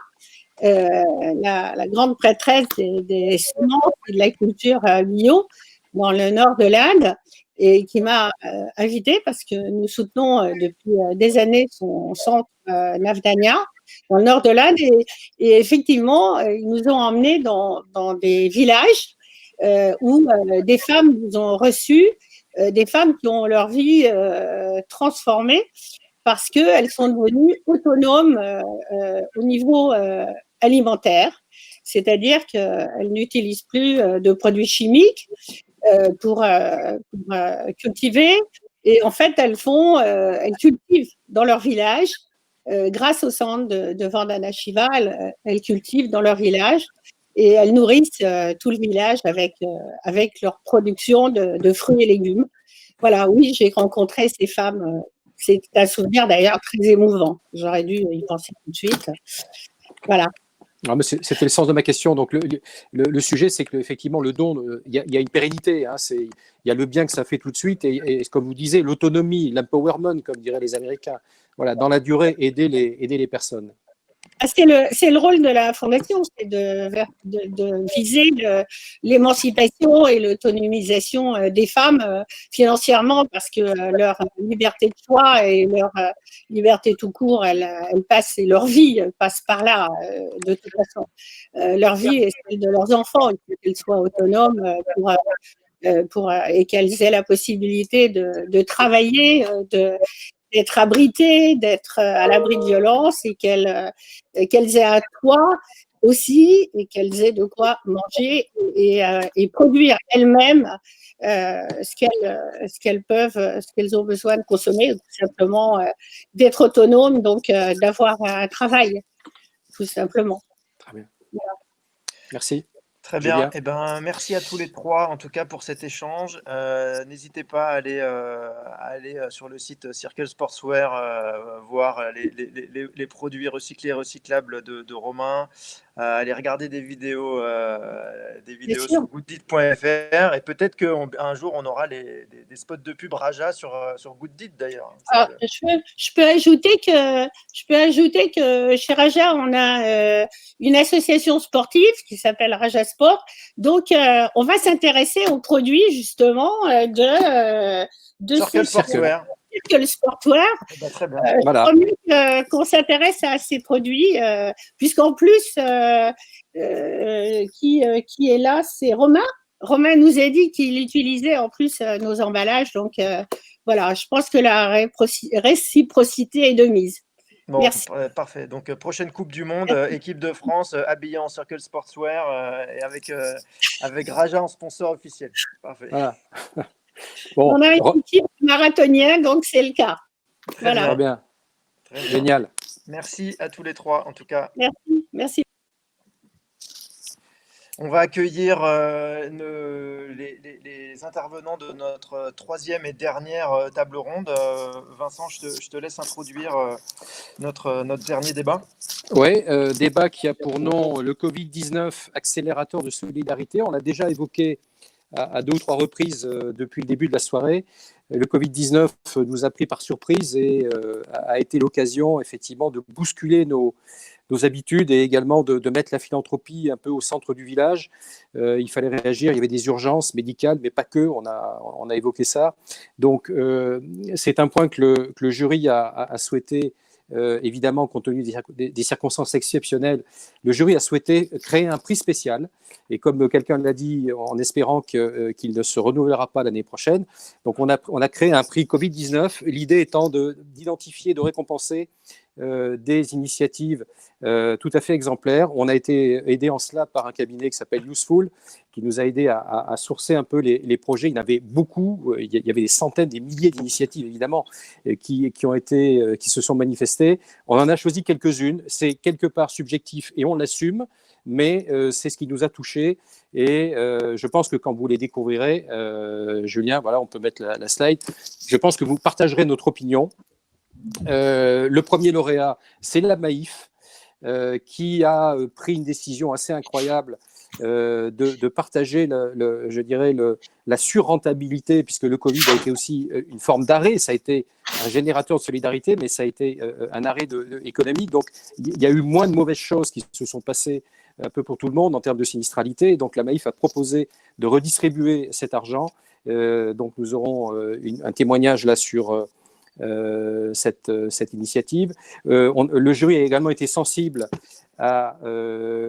la grande prêtresse des semences et de la culture bio dans le nord de l'Inde, et qui m'a invitée parce que nous soutenons depuis des années son centre Navdanya dans le nord de l'Inde, et effectivement ils nous ont emmenés dans des villages où des femmes nous ont reçus des femmes qui ont leur vie transformée parce qu'elles sont devenues autonomes au niveau alimentaire, c'est-à-dire qu'elles n'utilisent plus de produits chimiques pour cultiver. Et en fait, elles cultivent dans leur village, grâce au centre de Vandana Shiva, elles cultivent dans leur village et elles nourrissent tout le village avec leur production de fruits et légumes. Voilà, oui, j'ai rencontré ces femmes. C'est un souvenir d'ailleurs très émouvant. J'aurais dû y penser tout de suite. Voilà. Non, mais c'était le sens de ma question. Donc, le sujet, c'est que effectivement, le don, il y a une pérennité. Hein, il y a le bien que ça fait tout de suite et comme vous disiez, l'autonomie, l'empowerment, comme diraient les Américains. Voilà, dans la durée, aider les personnes. C'est le rôle de la fondation, c'est de viser l'émancipation et l'autonomisation des femmes financièrement, parce que leur liberté de choix et leur liberté tout court, elle passe, et leur vie passe par là, de toute façon. Leur vie est celle de leurs enfants, il faut qu'elles soient autonomes et qu'elles aient la possibilité de travailler, d'être abritées, d'être à l'abri de violence et qu'elles aient un toit aussi et qu'elles aient de quoi manger et produire elles-mêmes ce qu'elles ont besoin de consommer, tout simplement d'être autonomes, donc d'avoir un travail, tout simplement. Très bien. Voilà. Merci. Très bien. Eh ben, merci à tous les trois, en tout cas, pour cet échange. N'hésitez pas à aller sur le site Circle Sportswear, voir les produits recyclés et recyclables de Romain, aller regarder des vidéos sur gooddeed.fr et peut-être qu'un jour, on aura des spots de pub Raja sur Gooddeed, d'ailleurs. Je peux ajouter que chez Raja, on a une association sportive qui s'appelle Raja Sport. Donc, on va s'intéresser aux produits justement de Circle Sportswear. Circle Sportswear. Très bien. Voilà. Qu'on s'intéresse à ces produits, puisqu'en plus, qui est là, c'est Romain. Romain nous a dit qu'il utilisait en plus nos emballages. Donc, voilà, je pense que la réciprocité est de mise. Bon, merci. Parfait. Donc, prochaine Coupe du Monde, équipe de France habillée en Circle Sportswear et avec Raja en sponsor officiel. Parfait. Voilà. Bon, on a une équipe marathonienne, donc c'est le cas. Voilà. Très bien. Très bien. Génial. Merci à tous les trois, en tout cas. Merci. On va accueillir les intervenants de notre troisième et dernière table ronde. Vincent, je te laisse introduire notre dernier débat. Oui, débat qui a pour nom le Covid-19, accélérateur de solidarité. On l'a déjà évoqué à 2 ou 3 reprises depuis le début de la soirée. Le Covid-19 nous a pris par surprise et a été l'occasion effectivement de bousculer nos habitudes et également de mettre la philanthropie un peu au centre du village. Il fallait réagir, il y avait des urgences médicales, mais pas que, on a évoqué ça. Donc, c'est un point que le jury a souhaité, évidemment, compte tenu des circonstances exceptionnelles, le jury a souhaité créer un prix spécial. Et comme quelqu'un l'a dit, en espérant qu'il ne se renouvellera pas l'année prochaine, donc on a créé un prix Covid-19, l'idée étant d'identifier, de récompenser des initiatives tout à fait exemplaires. On a été aidé en cela par un cabinet qui s'appelle Useful, qui nous a aidé à sourcer un peu les projets. Il y en avait beaucoup, il y avait des centaines, des milliers d'initiatives évidemment qui se sont manifestées. On en a choisi quelques-unes, c'est quelque part subjectif et on l'assume, mais c'est ce qui nous a touchés et je pense que quand vous les découvrirez, Julien, voilà, on peut mettre la slide, je pense que vous partagerez notre opinion. Le premier lauréat, c'est la Maïf, qui a pris une décision assez incroyable de partager, je dirais, la surrentabilité, puisque le Covid a été aussi une forme d'arrêt, ça a été un générateur de solidarité, mais ça a été un arrêt économique. Donc, il y a eu moins de mauvaises choses qui se sont passées un peu pour tout le monde en termes de sinistralité. Donc, la Maïf a proposé de redistribuer cet argent. Donc, nous aurons un témoignage là sur cette initiative. Le jury a également été sensible à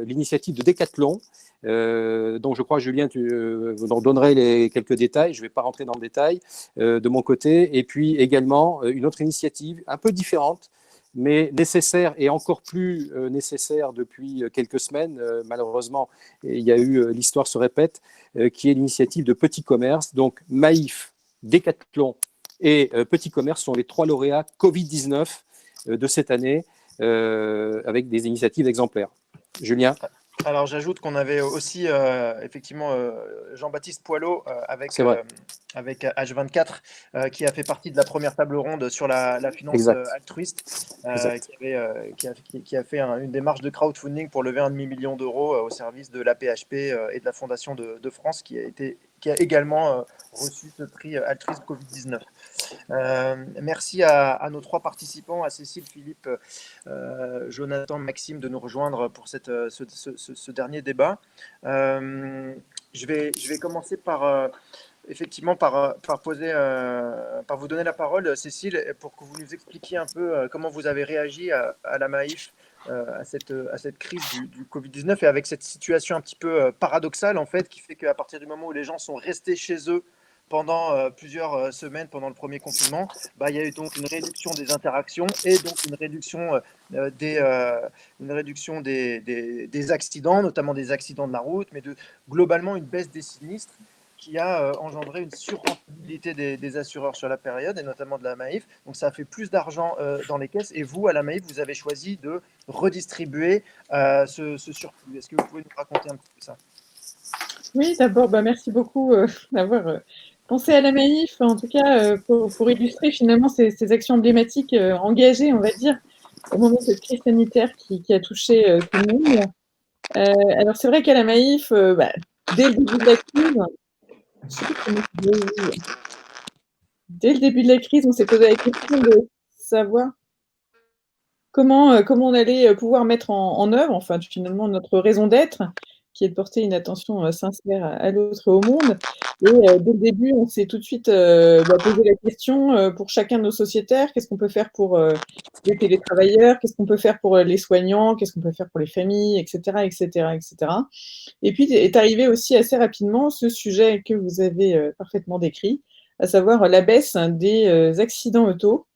l'initiative de Decathlon, donc je crois, Julien, vous en donnerez quelques détails. Je ne vais pas rentrer dans le détail de mon côté. Et puis également une autre initiative un peu différente, mais nécessaire et encore plus nécessaire depuis quelques semaines. Malheureusement, il y a eu, l'histoire se répète, qui est l'initiative de Petit Commerce. Donc Maïf, Decathlon et Petit Commerce sont les 3 lauréats Covid-19 de cette année, avec des initiatives exemplaires. Julien? Alors, j'ajoute qu'on avait aussi effectivement Jean-Baptiste Poilot avec H24 qui a fait partie de la première table ronde sur la finance altruiste, qui a fait une démarche de crowdfunding pour lever 1,5 million d'euros au service de l'AP-HP et de la Fondation de France qui a également reçu ce prix altruiste Covid-19. Merci à nos 3 participants, à Cécile, Philippe, Jonathan, Maxime, de nous rejoindre pour ce dernier débat. Je vais commencer par vous donner la parole, Cécile, pour que vous nous expliquiez un peu comment vous avez réagi à la Maïf, à cette crise du Covid-19 et avec cette situation un petit peu paradoxale en fait, qui fait qu'à partir du moment où les gens sont restés chez eux pendant plusieurs semaines pendant le premier confinement, il y a eu donc une réduction des interactions et donc une réduction des accidents, notamment des accidents de la route, mais globalement une baisse des sinistres qui a engendré une surrentabilité des assureurs sur la période et notamment de la Maïf. Donc ça a fait plus d'argent dans les caisses et vous, à la Maïf, vous avez choisi de redistribuer ce surplus. Est-ce que vous pouvez nous raconter un petit peu ça ? Oui, d'abord, merci beaucoup d'avoir pensé à la Maïf, en tout cas pour illustrer finalement ces actions emblématiques engagées, on va dire, au moment de cette crise sanitaire qui a touché tout le monde. Alors c'est vrai qu'à la Maïf, dès le début de la crise, on s'est posé la question de savoir comment on allait pouvoir mettre en œuvre, enfin finalement notre raison d'être, qui est de porter une attention sincère à l'autre et au monde. Et dès le début, on s'est tout de suite posé la question pour chacun de nos sociétaires, qu'est-ce qu'on peut faire pour les télétravailleurs, qu'est-ce qu'on peut faire pour les soignants, qu'est-ce qu'on peut faire pour les familles, etc., etc., etc. Et puis est arrivé aussi assez rapidement ce sujet que vous avez parfaitement décrit, à savoir la baisse des accidents auto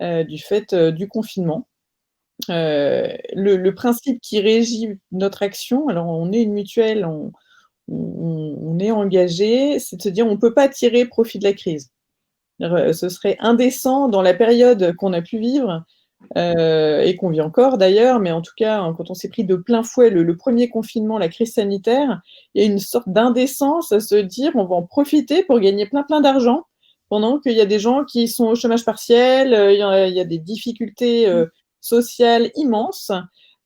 du fait du confinement. Le principe qui régit notre action, alors on est une mutuelle, on est engagé, c'est de se dire on ne peut pas tirer profit de la crise. Ce serait indécent dans la période qu'on a pu vivre et qu'on vit encore d'ailleurs, mais en tout cas quand on s'est pris de plein fouet le premier confinement, la crise sanitaire, il y a une sorte d'indécence à se dire on va en profiter pour gagner plein d'argent pendant qu'il y a des gens qui sont au chômage partiel, il y a des difficultés sociale immense.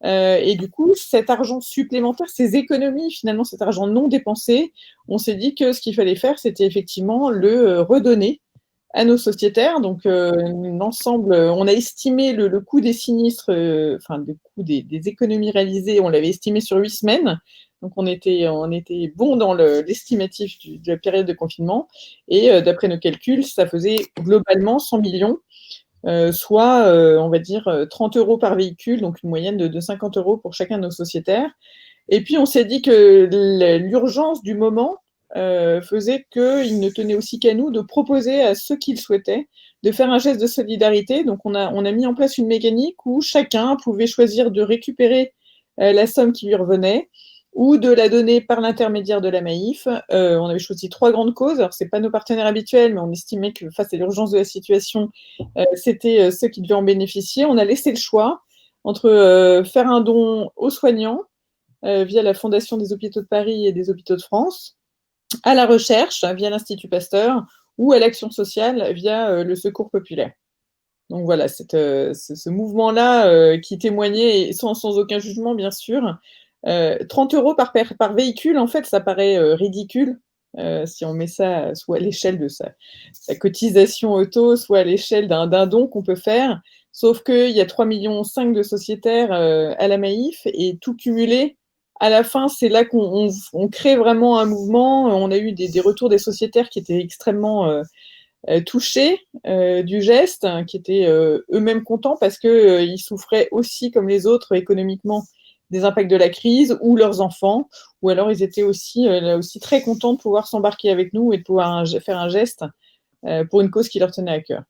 Et du coup, cet argent supplémentaire, ces économies, finalement, cet argent non dépensé, on s'est dit que ce qu'il fallait faire, c'était effectivement le redonner à nos sociétaires. Donc, l'ensemble, on a estimé le coût des sinistres, le coût des économies réalisées, on l'avait estimé sur 8 semaines. Donc, on était bon dans l'estimatif de la période de confinement. Et d'après nos calculs, ça faisait globalement 100 millions. Soit, on va dire, 30 € par véhicule, donc une moyenne de 50 € pour chacun de nos sociétaires. Et puis, on s'est dit que l'urgence du moment faisait qu'il ne tenait aussi qu'à nous de proposer à ceux qui le souhaitaient de faire un geste de solidarité. Donc, on a mis en place une mécanique où chacun pouvait choisir de récupérer la somme qui lui revenait ou de la donner par l'intermédiaire de la Maïf. On avait choisi 3 grandes causes. Alors, ce n'est pas nos partenaires habituels, mais on estimait que face à l'urgence de la situation, c'était ceux qui devaient en bénéficier. On a laissé le choix entre faire un don aux soignants via la Fondation des Hôpitaux de Paris et des Hôpitaux de France, à la recherche via l'Institut Pasteur ou à l'action sociale via le Secours populaire. Donc voilà, ce mouvement-là qui témoignait, et sans aucun jugement bien sûr, 30 € par véhicule, en fait, ça paraît ridicule si on met ça soit à l'échelle de sa cotisation auto, soit à l'échelle d'un don qu'on peut faire. Sauf qu'il y a 3,5 millions de sociétaires à la Maïf et tout cumulé, à la fin, c'est là qu'on crée vraiment un mouvement. On a eu des retours des sociétaires qui étaient extrêmement touchés du geste, hein, qui étaient eux-mêmes contents parce qu'ils souffraient aussi, comme les autres, économiquement des impacts de la crise, ou leurs enfants, ou alors ils étaient aussi, là aussi très contents de pouvoir s'embarquer avec nous et de pouvoir faire un geste pour une cause qui leur tenait à cœur.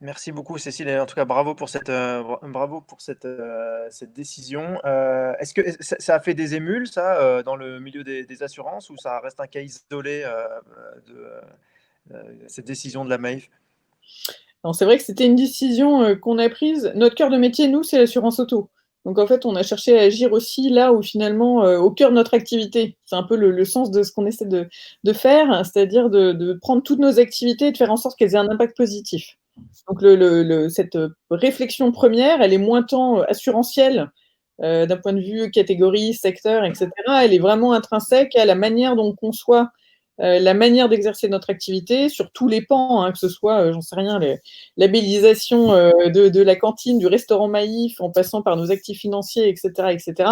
Merci beaucoup, Cécile. Et en tout cas, bravo pour cette décision. Est-ce que ça a fait des émules, ça, dans le milieu des assurances, ou ça reste un cas isolé de cette décision de la Maïf? C'est vrai que c'était une décision qu'on a prise. Notre cœur de métier, nous, c'est l'assurance auto. Donc, en fait, on a cherché à agir aussi là où, finalement, au cœur de notre activité. C'est un peu le sens de ce qu'on essaie de faire, c'est-à-dire de prendre toutes nos activités et de faire en sorte qu'elles aient un impact positif. Donc, cette réflexion première, elle est moins tant assurantielle d'un point de vue catégorie, secteur, etc. Elle est vraiment intrinsèque à la manière dont on conçoit la manière d'exercer notre activité sur tous les pans, hein, que ce soit, j'en sais rien, les labellisation de la cantine, du restaurant Maïf, en passant par nos actifs financiers, etc., etc.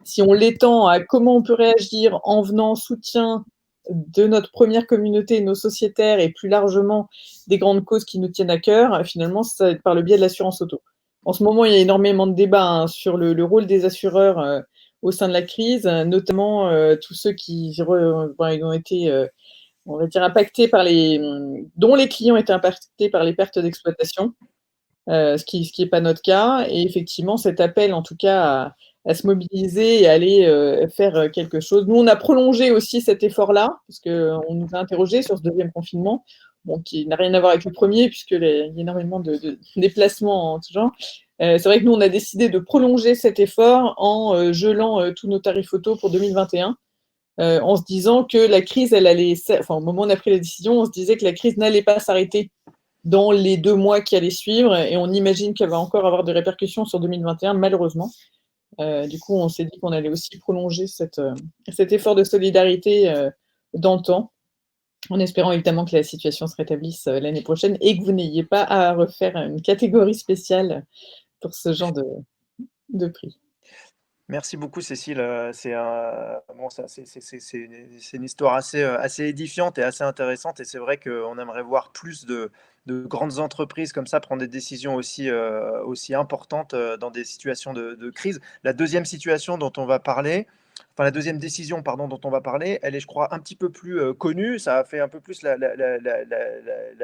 Si on l'étend à comment on peut réagir en venant en soutien de notre première communauté, nos sociétaires, et plus largement des grandes causes qui nous tiennent à cœur, finalement, ça va être par le biais de l'assurance auto. En ce moment, il y a énormément de débats, hein, sur le rôle des assureurs au sein de la crise, notamment tous ceux qui ont été, on va dire, impactés dont les clients étaient impactés par les pertes d'exploitation, ce qui n'est pas notre cas. Et effectivement, cet appel, en tout cas, à se mobiliser et à aller faire quelque chose. Nous, on a prolongé aussi cet effort-là, parce qu'on nous a interrogés sur ce deuxième confinement, qui n'a rien à voir avec le premier, puisqu'il y a énormément de déplacements en tout genre. C'est vrai que nous, on a décidé de prolonger cet effort en gelant tous nos tarifs auto pour 2021, en se disant que la crise, au moment où on a pris la décision, on se disait que la crise n'allait pas s'arrêter dans les 2 mois qui allaient suivre, et on imagine qu'elle va encore avoir des répercussions sur 2021, malheureusement. Du coup, on s'est dit qu'on allait aussi prolonger cet effort de solidarité dans le temps, en espérant évidemment que la situation se rétablisse l'année prochaine et que vous n'ayez pas à refaire une catégorie spéciale pour ce genre de prix. Merci beaucoup, Cécile. C'est une histoire assez édifiante et assez intéressante. Et c'est vrai qu'on aimerait voir plus de grandes entreprises comme ça prendre des décisions aussi importantes dans des situations de crise. La deuxième situation dont on va parler, la deuxième décision, pardon, dont on va parler, elle est, je crois, un petit peu plus connue. Ça a fait un peu plus la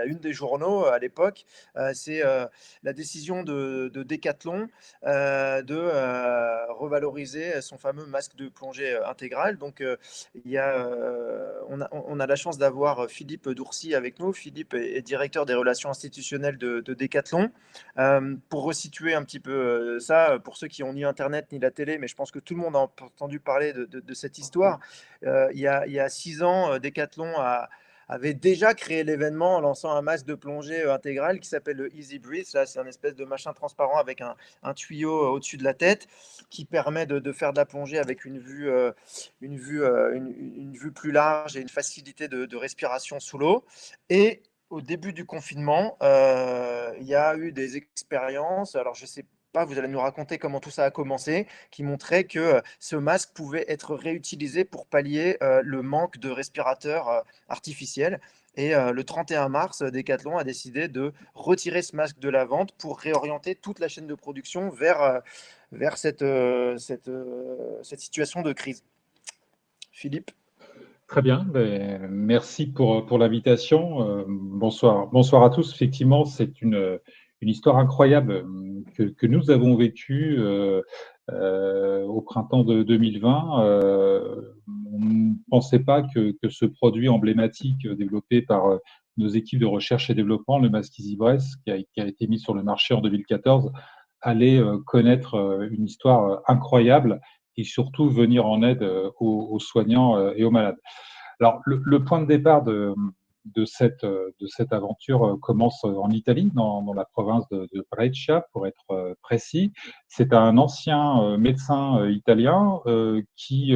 une des journaux à l'époque. C'est la décision de Decathlon de revaloriser son fameux masque de plongée intégral. Donc, on a la chance d'avoir Philippe Dourcy avec nous. Philippe est directeur des relations institutionnelles de Decathlon. Pour resituer un petit peu ça, pour ceux qui n'ont ni Internet ni la télé, mais je pense que tout le monde a entendu parler de cette histoire. Il y a 6 ans, Decathlon avait déjà créé l'événement en lançant un masque de plongée intégral qui s'appelle le Easy Breathe. Là, c'est un espèce de machin transparent avec un tuyau au-dessus de la tête qui permet de faire de la plongée avec une vue plus large et une facilité de respiration sous l'eau. Et au début du confinement, il y a eu des expériences. Alors, je sais pas, vous allez nous raconter comment tout ça a commencé, qui montrait que ce masque pouvait être réutilisé pour pallier le manque de respirateurs artificiels. Et le 31 mars, Decathlon a décidé de retirer ce masque de la vente pour réorienter toute la chaîne de production vers cette situation de crise. Philippe? Très bien, merci pour l'invitation. Bonsoir à tous. Effectivement, c'est une histoire incroyable que nous avons vécue au printemps de 2020. On ne pensait pas que ce produit emblématique développé par nos équipes de recherche et développement, le masque Easy Breath, qui a été mis sur le marché en 2014, allait connaître une histoire incroyable et surtout venir en aide aux soignants et aux malades. Alors, le point de départ de cette aventure commence en Italie, dans la province de Brescia, pour être précis. C'est un ancien médecin italien qui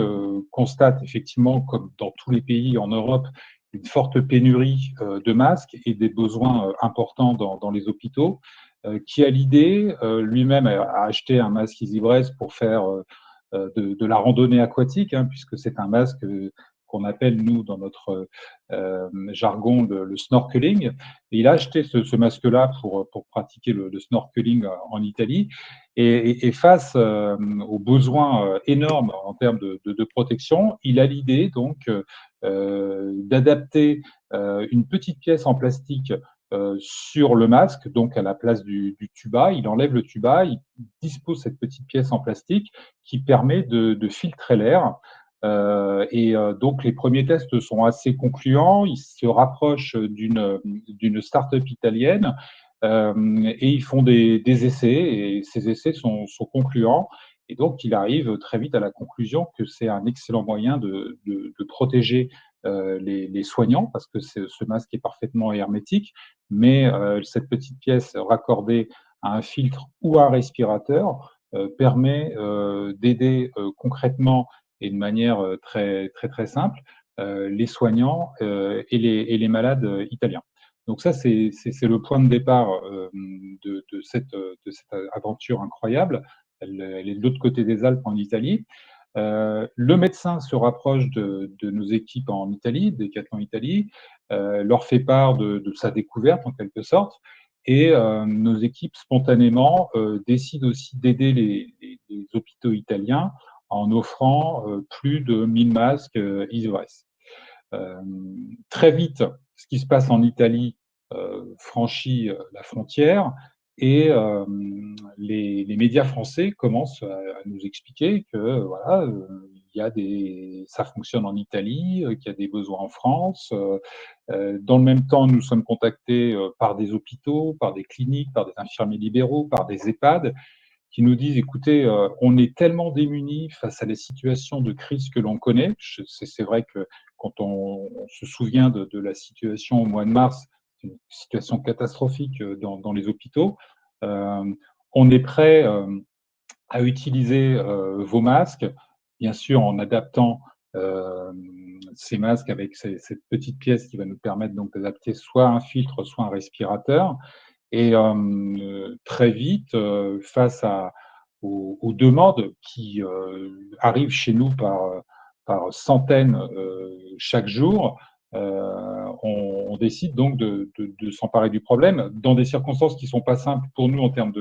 constate effectivement, comme dans tous les pays en Europe, une forte pénurie de masques et des besoins importants dans les hôpitaux, qui a l'idée, lui-même a acheté un masque Easy Breath pour faire de la randonnée aquatique, puisque c'est un masque qu'on appelle, nous, dans notre jargon, le snorkeling. Et il a acheté ce masque-là pour pratiquer le snorkeling en Italie. Et face aux besoins énormes en termes de protection, il a l'idée donc d'adapter une petite pièce en plastique sur le masque, donc à la place du tuba. Il enlève le tuba, il dispose cette petite pièce en plastique qui permet de filtrer l'air. Donc les premiers tests sont assez concluants. Ils se rapprochent d'une start-up italienne et ils font des essais, et ces essais sont concluants. Et donc il arrive très vite à la conclusion que c'est un excellent moyen de protéger les soignants, parce que ce masque est parfaitement hermétique, mais cette petite pièce raccordée à un filtre ou à un respirateur permet d'aider concrètement et de manière très simple les soignants et les malades italiens. Donc ça, c'est le point de départ de cette aventure incroyable. Elle est de l'autre côté des Alpes, en Italie. Le médecin se rapproche de nos équipes en Italie, Decathlon Italie, leur fait part de sa découverte en quelque sorte, et nos équipes spontanément décident aussi d'aider les hôpitaux italiens en offrant plus de 1000 masques Isores. Très vite, ce qui se passe en Italie franchit la frontière, et les médias français commencent à nous expliquer que voilà, ça fonctionne en Italie, qu'il y a des besoins en France. Dans le même temps, nous sommes contactés par des hôpitaux, par des cliniques, par des infirmiers libéraux, par des EHPAD, qui nous disent, écoutez, on est tellement démunis face à les situations de crise que l'on connaît. C'est vrai que quand on se souvient de la situation au mois de mars, c'est une situation catastrophique dans les hôpitaux, on est prêt à utiliser vos masques, bien sûr en adaptant ces masques avec cette petite pièce qui va nous permettre donc d'adapter soit un filtre, soit un respirateur. Et très vite, face aux demandes qui arrivent chez nous par centaines chaque jour, on décide donc de s'emparer du problème dans des circonstances qui ne sont pas simples pour nous en termes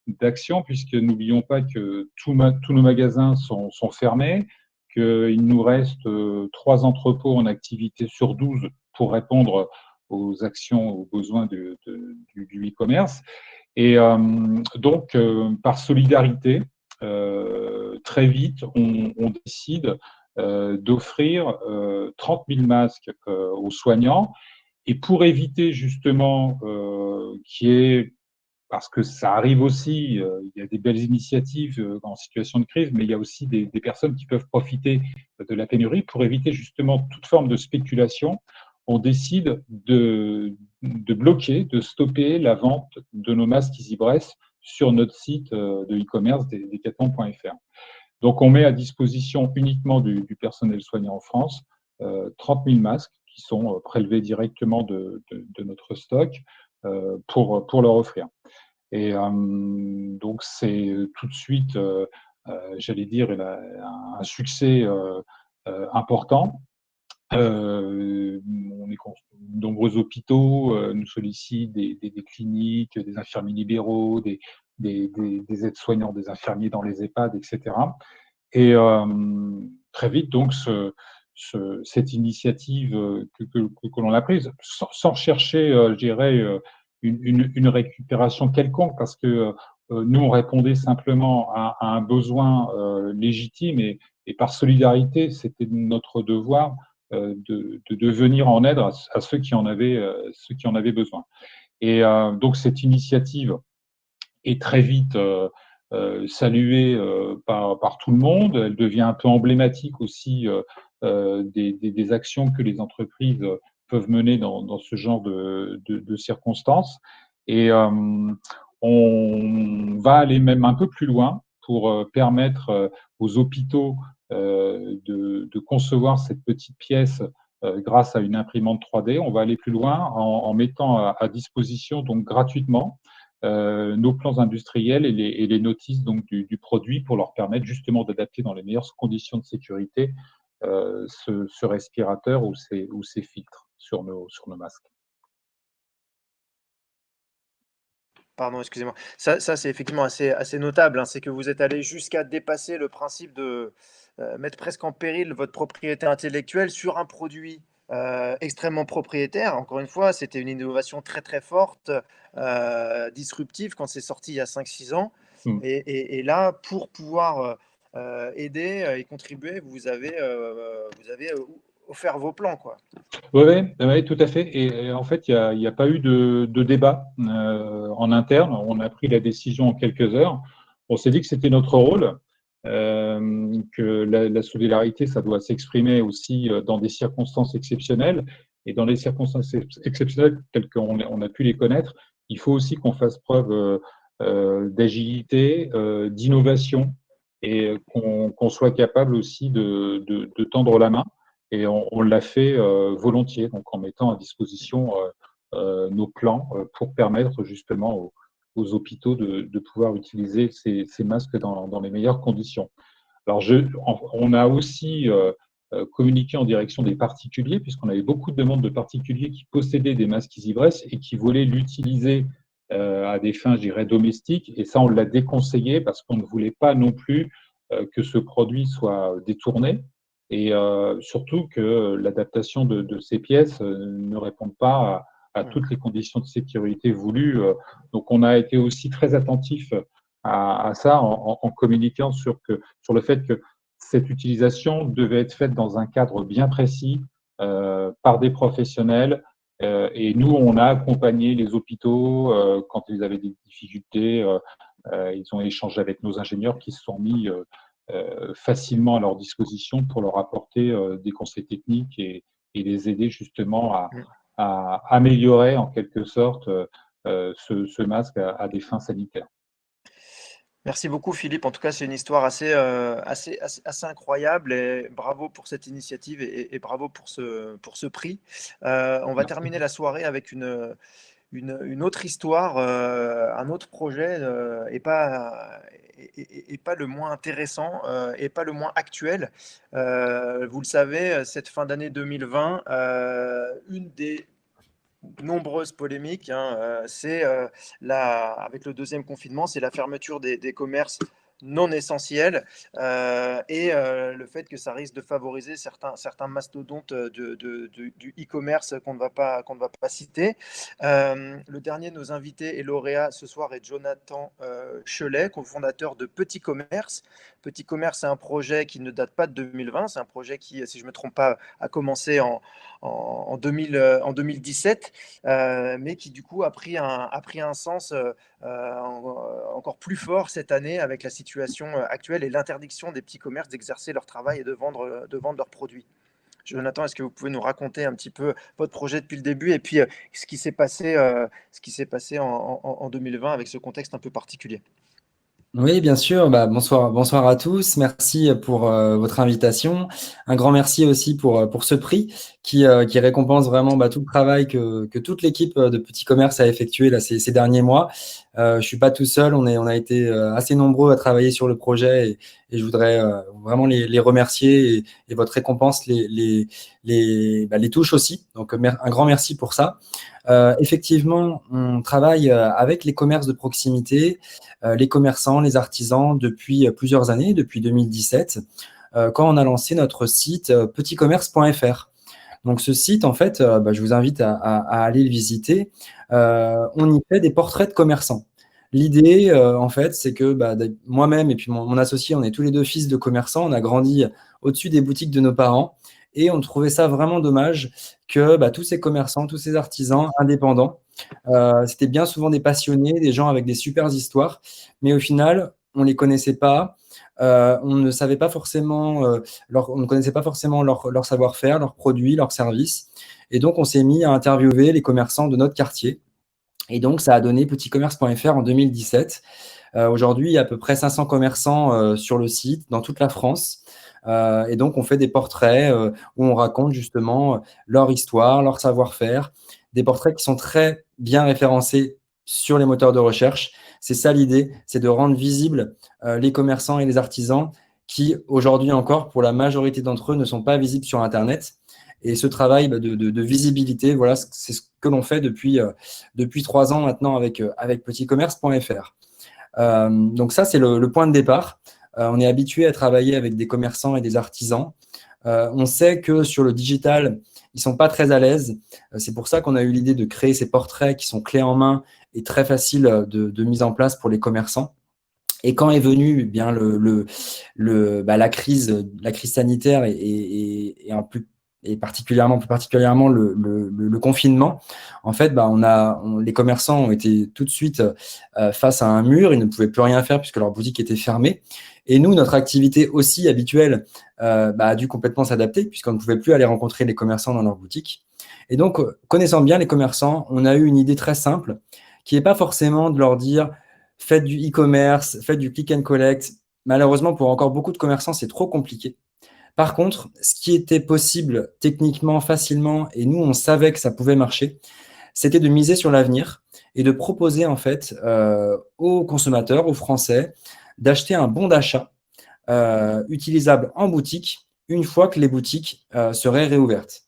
d'action, puisque n'oublions pas que tous nos magasins sont fermés, qu'il nous reste 3 entrepôts en activité sur 12 pour répondre aux actions, aux besoins du e-commerce. Et donc, par solidarité, très vite, on décide d'offrir 30 000 masques aux soignants. Et pour éviter justement parce que ça arrive aussi, il y a des belles initiatives en situation de crise, mais il y a aussi des personnes qui peuvent profiter de la pénurie. Pour éviter justement toute forme de spéculation, on décide de bloquer, de stopper la vente de nos masques Easybress sur notre site de e-commerce decathlon.fr. Donc, on met à disposition uniquement du personnel soignant en France 30 000 masques qui sont prélevés directement de notre stock pour leur offrir. Et donc, c'est tout de suite, j'allais dire, un succès important. De nombreux hôpitaux nous sollicitent, des cliniques, des infirmiers libéraux, des aides-soignants, des infirmiers dans les EHPAD, etc. Et très vite, donc, cette initiative que l'on a prise, sans chercher, je dirais, une récupération quelconque, parce que nous, on répondait simplement à un besoin légitime, et par solidarité, c'était notre devoir de venir en aide à ceux qui en avaient besoin. Et donc, cette initiative est très vite saluée par tout le monde. Elle devient un peu emblématique aussi des actions que les entreprises peuvent mener dans ce genre de circonstances. Et on va aller même un peu plus loin pour permettre aux hôpitaux de concevoir cette petite pièce grâce à une imprimante 3D. On va aller plus loin en mettant à disposition donc gratuitement nos plans industriels et les notices donc du produit, pour leur permettre justement d'adapter dans les meilleures conditions de sécurité ce respirateur ou ces filtres sur nos masques. Pardon, excusez-moi. Ça c'est effectivement assez notable, hein. C'est que vous êtes allé jusqu'à dépasser le principe de mettre presque en péril votre propriété intellectuelle sur un produit extrêmement propriétaire. Encore une fois, c'était une innovation très très forte, disruptive quand c'est sorti il y a 5-6 ans. Mm. Et là, pour pouvoir aider et contribuer, vous avez offert vos plans, quoi. Oui, tout à fait. Et en fait, il n'y a pas eu de débat en interne. On a pris la décision en quelques heures. On s'est dit que c'était notre rôle, que la solidarité, ça doit s'exprimer aussi dans des circonstances exceptionnelles. Et dans les circonstances exceptionnelles telles qu'on a pu les connaître, il faut aussi qu'on fasse preuve d'agilité, d'innovation et qu'on soit capable aussi de tendre la main. Et on l'a fait volontiers, donc en mettant à disposition nos plans pour permettre justement aux hôpitaux de pouvoir utiliser ces masques dans les meilleures conditions. Alors, on a aussi communiqué en direction des particuliers, puisqu'on avait beaucoup de demandes de particuliers qui possédaient des masques EasyBreath et qui voulaient l'utiliser à des fins, je dirais, domestiques. Et ça, on l'a déconseillé parce qu'on ne voulait pas non plus que ce produit soit détourné. Et surtout que l'adaptation de ces pièces ne répond pas à toutes les conditions de sécurité voulues. Donc, on a été aussi très attentif à ça en communiquant sur le fait que cette utilisation devait être faite dans un cadre bien précis par des professionnels. Et nous, on a accompagné les hôpitaux quand ils avaient des difficultés. Ils ont échangé avec nos ingénieurs qui se sont mis facilement à leur disposition pour leur apporter des conseils techniques et les aider justement à améliorer en quelque sorte ce masque à des fins sanitaires. Merci beaucoup Philippe. En tout cas, c'est une histoire assez incroyable et bravo pour cette initiative et bravo pour ce prix. On va terminer la soirée avec une autre histoire, un autre projet et pas le moins intéressant et pas le moins actuel. Vous le savez, cette fin d'année 2020, une des nombreuses polémiques, hein, c'est avec le deuxième confinement, c'est la fermeture des commerces non essentiels et le fait que ça risque de favoriser certains mastodontes du e-commerce qu'on ne va pas citer. Le dernier de nos invités et lauréat ce soir est Jonathan Chelet, cofondateur de Petit Commerce. Petit Commerce, c'est un projet qui ne date pas de 2020, c'est un projet qui, si je ne me trompe pas, a commencé en 2017, mais qui du coup a pris un sens encore plus fort cette année avec la situation actuelle et l'interdiction des petits commerces d'exercer leur travail et de vendre leurs produits. Jonathan, est-ce que vous pouvez nous raconter un petit peu votre projet depuis le début et puis ce qui s'est passé en 2020 avec ce contexte un peu particulier? Oui, bien sûr. Bonsoir à tous. Merci pour votre invitation. Un grand merci aussi pour ce prix qui récompense vraiment tout le travail que toute l'équipe de Petit Commerce a effectué là, ces derniers mois. Je suis pas tout seul. On a été assez nombreux à travailler sur le projet et je voudrais vraiment les remercier et votre récompense les touche aussi. Donc, un grand merci pour ça. Effectivement, on travaille avec les commerces de proximité, les commerçants, les artisans depuis plusieurs années, depuis 2017, quand on a lancé notre site petitcommerce.fr. Donc ce site, en fait, je vous invite à aller le visiter. On y fait des portraits de commerçants. L'idée, en fait, c'est que moi-même et puis mon associé, on est tous les deux fils de commerçants. On a grandi au-dessus des boutiques de nos parents. Et on trouvait ça vraiment dommage que tous ces commerçants, tous ces artisans indépendants, c'était bien souvent des passionnés, des gens avec des super histoires, mais au final, on ne les connaissait pas, on ne savait pas forcément, on ne connaissait pas forcément leur savoir-faire, leurs produits, leurs services. Et donc, on s'est mis à interviewer les commerçants de notre quartier. Et donc, ça a donné petitcommerce.fr en 2017. Aujourd'hui, il y a à peu près 500 commerçants sur le site, dans toute la France. Et donc, on fait des portraits où on raconte justement leur histoire, leur savoir-faire, des portraits qui sont très bien référencés sur les moteurs de recherche. C'est ça l'idée, c'est de rendre visibles les commerçants et les artisans qui, aujourd'hui encore, pour la majorité d'entre eux, ne sont pas visibles sur Internet. Et ce travail de visibilité, voilà, c'est ce que l'on fait depuis 3 ans maintenant avec petitcommerce.fr. Donc ça, c'est le point de départ. On est habitué à travailler avec des commerçants et des artisans. On sait que sur le digital, ils ne sont pas très à l'aise. C'est pour ça qu'on a eu l'idée de créer ces portraits qui sont clés en main et très faciles de mise en place pour les commerçants. Et quand est venue bien la crise sanitaire et plus particulièrement le confinement, en fait, les commerçants ont été tout de suite face à un mur. Ils ne pouvaient plus rien faire puisque leur boutique était fermée. Et nous, notre activité aussi habituelle a dû complètement s'adapter puisqu'on ne pouvait plus aller rencontrer les commerçants dans leur boutique. Et donc, connaissant bien les commerçants, on a eu une idée très simple qui n'est pas forcément de leur dire « faites du e-commerce, faites du click and collect ». Malheureusement, pour encore beaucoup de commerçants, c'est trop compliqué. Par contre, ce qui était possible techniquement, facilement, et nous, on savait que ça pouvait marcher, c'était de miser sur l'avenir et de proposer en fait aux consommateurs, aux Français, d'acheter un bon d'achat utilisable en boutique une fois que les boutiques seraient réouvertes.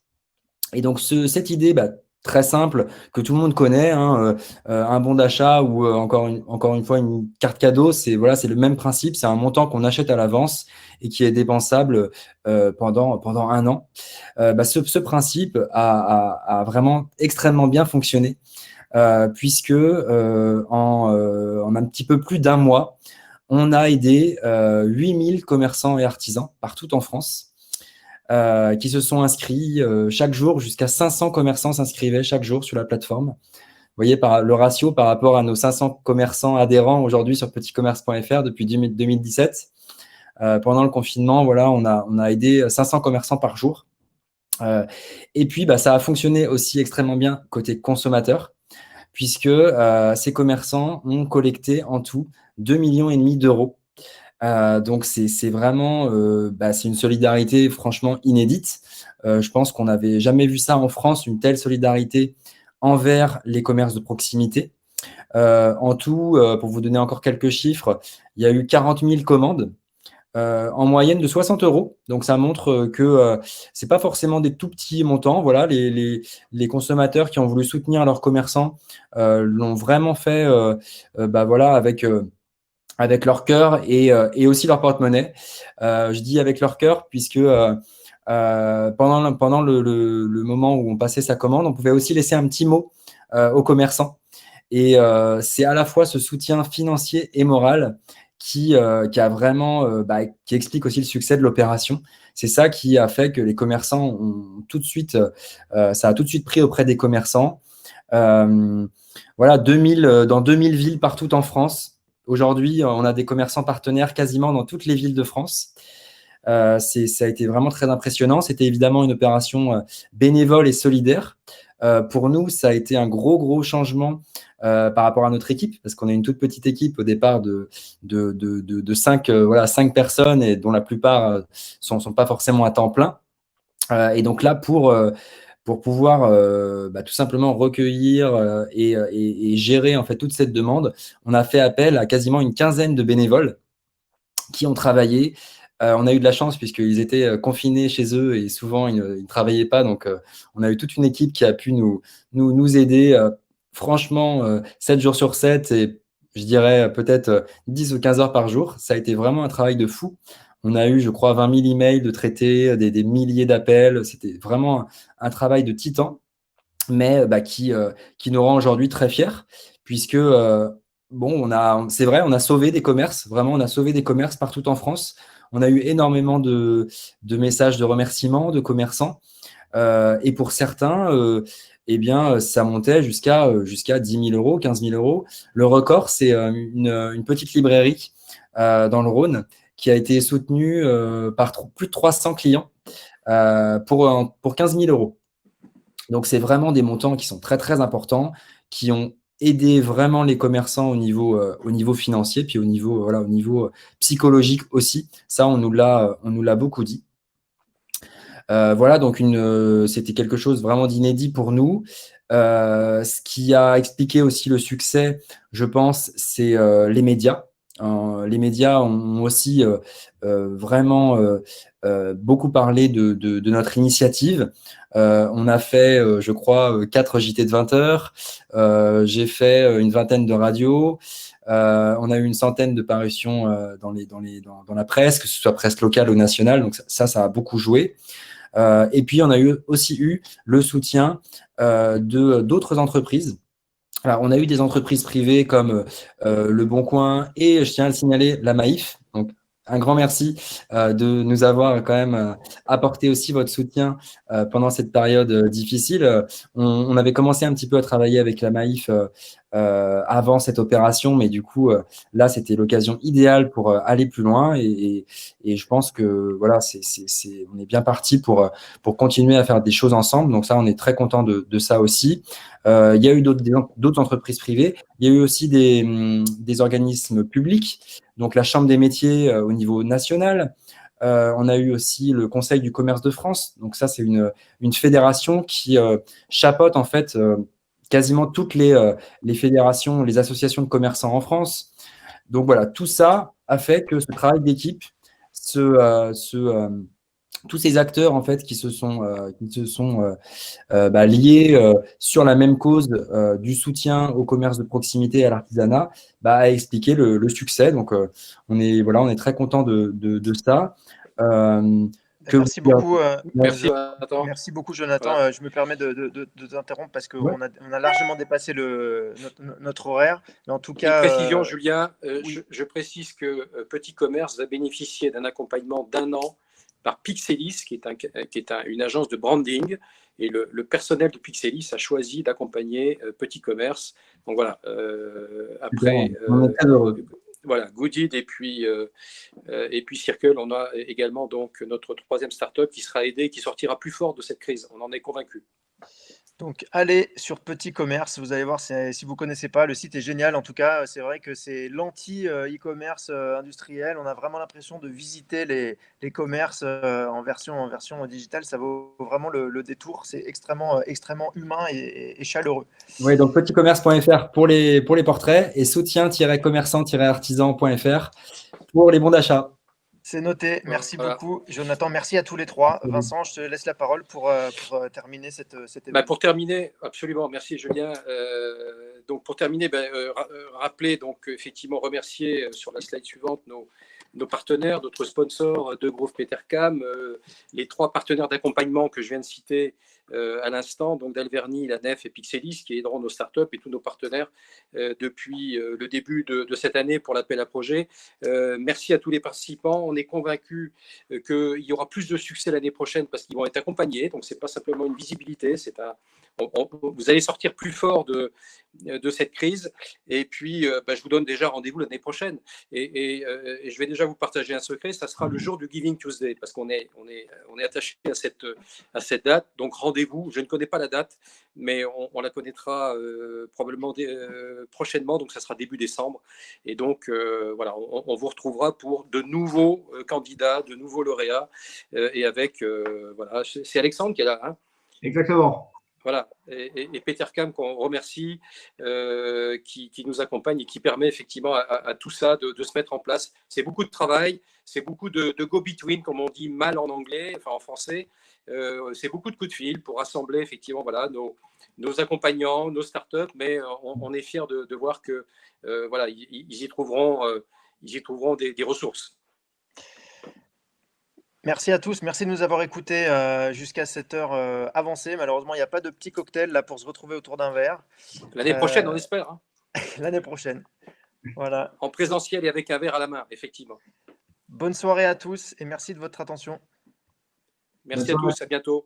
Et donc, cette idée très simple que tout le monde connaît, un bon d'achat ou encore une fois une carte cadeau, c'est le même principe, c'est un montant qu'on achète à l'avance et qui est dépensable pendant 1 an. Ce principe a vraiment extrêmement bien fonctionné puisque en un petit peu plus d'1 mois, on a aidé 8000 commerçants et artisans partout en France qui se sont inscrits chaque jour. Jusqu'à 500 commerçants s'inscrivaient chaque jour sur la plateforme. Vous voyez le ratio par rapport à nos 500 commerçants adhérents aujourd'hui sur petitcommerce.fr depuis 2017. Pendant le confinement, on a aidé 500 commerçants par jour. Et puis, ça a fonctionné aussi extrêmement bien côté consommateur, puisque ces commerçants ont collecté en tout 2,5 millions d'euros. Donc, c'est vraiment c'est une solidarité franchement inédite. Je pense qu'on n'avait jamais vu ça en France, une telle solidarité envers les commerces de proximité. En tout, pour vous donner encore quelques chiffres, il y a eu 40 000 commandes. En moyenne de 60 €. Donc, ça montre que ce n'est pas forcément des tout petits montants. Voilà, les consommateurs qui ont voulu soutenir leurs commerçants l'ont vraiment fait avec leur cœur et aussi leur porte-monnaie. Je dis avec leur cœur puisque pendant le moment où on passait sa commande, on pouvait aussi laisser un petit mot aux commerçants. Et c'est à la fois ce soutien financier et moral qui a vraiment, qui explique aussi le succès de l'opération. C'est ça qui a fait que les commerçants ont tout de suite, ça a tout de suite pris auprès des commerçants. Dans 2000 villes partout en France. Aujourd'hui, on a des commerçants partenaires quasiment dans toutes les villes de France. Ça a été vraiment très impressionnant. C'était évidemment une opération bénévole et solidaire. Pour nous, ça a été un gros changement par rapport à notre équipe, parce qu'on est une toute petite équipe au départ de 5 personnes et dont la plupart sont pas forcément à temps plein. Et donc là, pour pouvoir tout simplement recueillir et gérer en fait toute cette demande, on a fait appel à quasiment une quinzaine de bénévoles qui ont travaillé. On a eu de la chance puisqu'ils étaient confinés chez eux et souvent ils ne travaillaient pas. Donc, on a eu toute une équipe qui a pu nous aider franchement 7 jours sur 7 et je dirais peut-être 10 ou 15 heures par jour. Ça a été vraiment un travail de fou. On a eu, je crois, 20 000 emails de traités, des milliers d'appels. C'était vraiment un travail de titan, mais qui nous rend aujourd'hui très fiers puisque c'est vrai, on a sauvé des commerces. Vraiment, on a sauvé des commerces partout en France. On a eu énormément de messages de remerciements de commerçants. Et pour certains, ça montait jusqu'à 10 000 €, 15 000 €. Le record, c'est une petite librairie dans le Rhône qui a été soutenue par plus de 300 clients pour 15 000 €. Donc, c'est vraiment des montants qui sont très, très importants, qui ont aider vraiment les commerçants au niveau financier, puis au niveau psychologique aussi. Ça, on nous l'a beaucoup dit. Donc c'était quelque chose vraiment d'inédit pour nous. Ce qui a expliqué aussi le succès, je pense, c'est les médias. les médias ont aussi vraiment beaucoup parlé de notre initiative. On a fait, je crois, 4 JT de 20 heures. J'ai fait une vingtaine de radios. On a eu une centaine de parutions dans la presse, que ce soit presse locale ou nationale. Donc ça a beaucoup joué. Et puis, on a aussi eu le soutien d'autres entreprises. Alors, on a eu des entreprises privées comme Le Bon Coin et, je tiens à le signaler, la Maïf. Donc, un grand merci de nous avoir quand même apporté aussi votre soutien pendant cette période difficile. On avait commencé un petit peu à travailler avec la Maïf avant cette opération, mais du coup, là, c'était l'occasion idéale pour aller plus loin. Et je pense que voilà, on est bien parti pour continuer à faire des choses ensemble. Donc ça, on est très content de ça aussi. Il y a eu d'autres entreprises privées. Il y a eu aussi des organismes publics, donc la Chambre des métiers au niveau national. On a eu aussi le Conseil du commerce de France. Donc ça, c'est une fédération qui chapeaute en fait quasiment toutes les fédérations, les associations de commerçants en France. Donc voilà, tout ça a fait que ce travail d'équipe, tous ces acteurs en fait qui se sont liés sur la même cause du soutien au commerce de proximité et à l'artisanat, a expliqué le succès. Donc on est très content de ça. Merci beaucoup, Merci beaucoup, Jonathan. Voilà. Je me permets de t'interrompre parce qu'on a largement dépassé notre horaire. Mais en tout cas, une précision, Julien, oui. je précise que Petit Commerce va bénéficier d'un accompagnement d'1 an par Pixelis, qui est une agence de branding. Et le personnel de Pixelis a choisi d'accompagner Petit Commerce. Donc voilà, après, on est très heureux. Voilà, Goodid et puis Circle, on a également donc notre 3e startup qui sera aidée, qui sortira plus fort de cette crise. On en est convaincu. Donc, allez sur Petit Commerce, vous allez voir, si vous ne connaissez pas, le site est génial. En tout cas, c'est vrai que c'est l'anti-e-commerce industriel. On a vraiment l'impression de visiter les commerces en version digitale. Ça vaut vraiment le détour. C'est extrêmement humain et chaleureux. Oui, donc petitcommerce.fr pour les portraits et soutien-commerçant-artisan.fr pour les bons d'achat. C'est noté. Merci beaucoup, Jonathan. Merci à tous les 3. Vincent, je te laisse la parole pour terminer cet événement. Pour terminer, absolument, merci Julien. Donc pour terminer, rappeler, donc effectivement remercier sur la slide suivante nos partenaires, notre sponsor de groupe Petercam, les 3 partenaires d'accompagnement que je viens de citer à l'instant, donc Dalverni, la Nef et Pixelis, qui aideront nos startups et tous nos partenaires depuis le début de cette année pour l'appel à projet. Merci à tous les participants. On est convaincus qu'il y aura plus de succès l'année prochaine parce qu'ils vont être accompagnés. Donc, ce n'est pas simplement une visibilité, vous allez sortir plus fort de cette crise. Et puis, je vous donne déjà rendez-vous l'année prochaine. Et je vais déjà vous partager un secret. Ça sera le jour du Giving Tuesday parce qu'on est attaché à cette date. Donc, rendez-vous. Je ne connais pas la date, mais on la connaîtra probablement prochainement. Donc, ça sera début décembre. Et donc, voilà, on vous retrouvera pour de nouveaux candidats, de nouveaux lauréats. Et avec, voilà, c'est Alexandre qui est là. Hein. Exactement. Voilà, et Petercam qu'on remercie, qui nous accompagne et qui permet effectivement à tout ça de se mettre en place. C'est beaucoup de travail, c'est beaucoup de go-between, comme on dit mal en anglais, enfin en français. C'est beaucoup de coups de fil pour rassembler effectivement voilà, nos accompagnants, nos startups, mais on est fiers de voir que voilà, ils y trouveront des ressources. Merci à tous, merci de nous avoir écoutés jusqu'à cette heure avancée. Malheureusement, il n'y a pas de petit cocktail là pour se retrouver autour d'un verre. L'année prochaine, on espère. Hein. L'année prochaine. Voilà. En présentiel et avec un verre à la main, effectivement. Bonne soirée à tous et merci de votre attention. Merci à tous, à bientôt.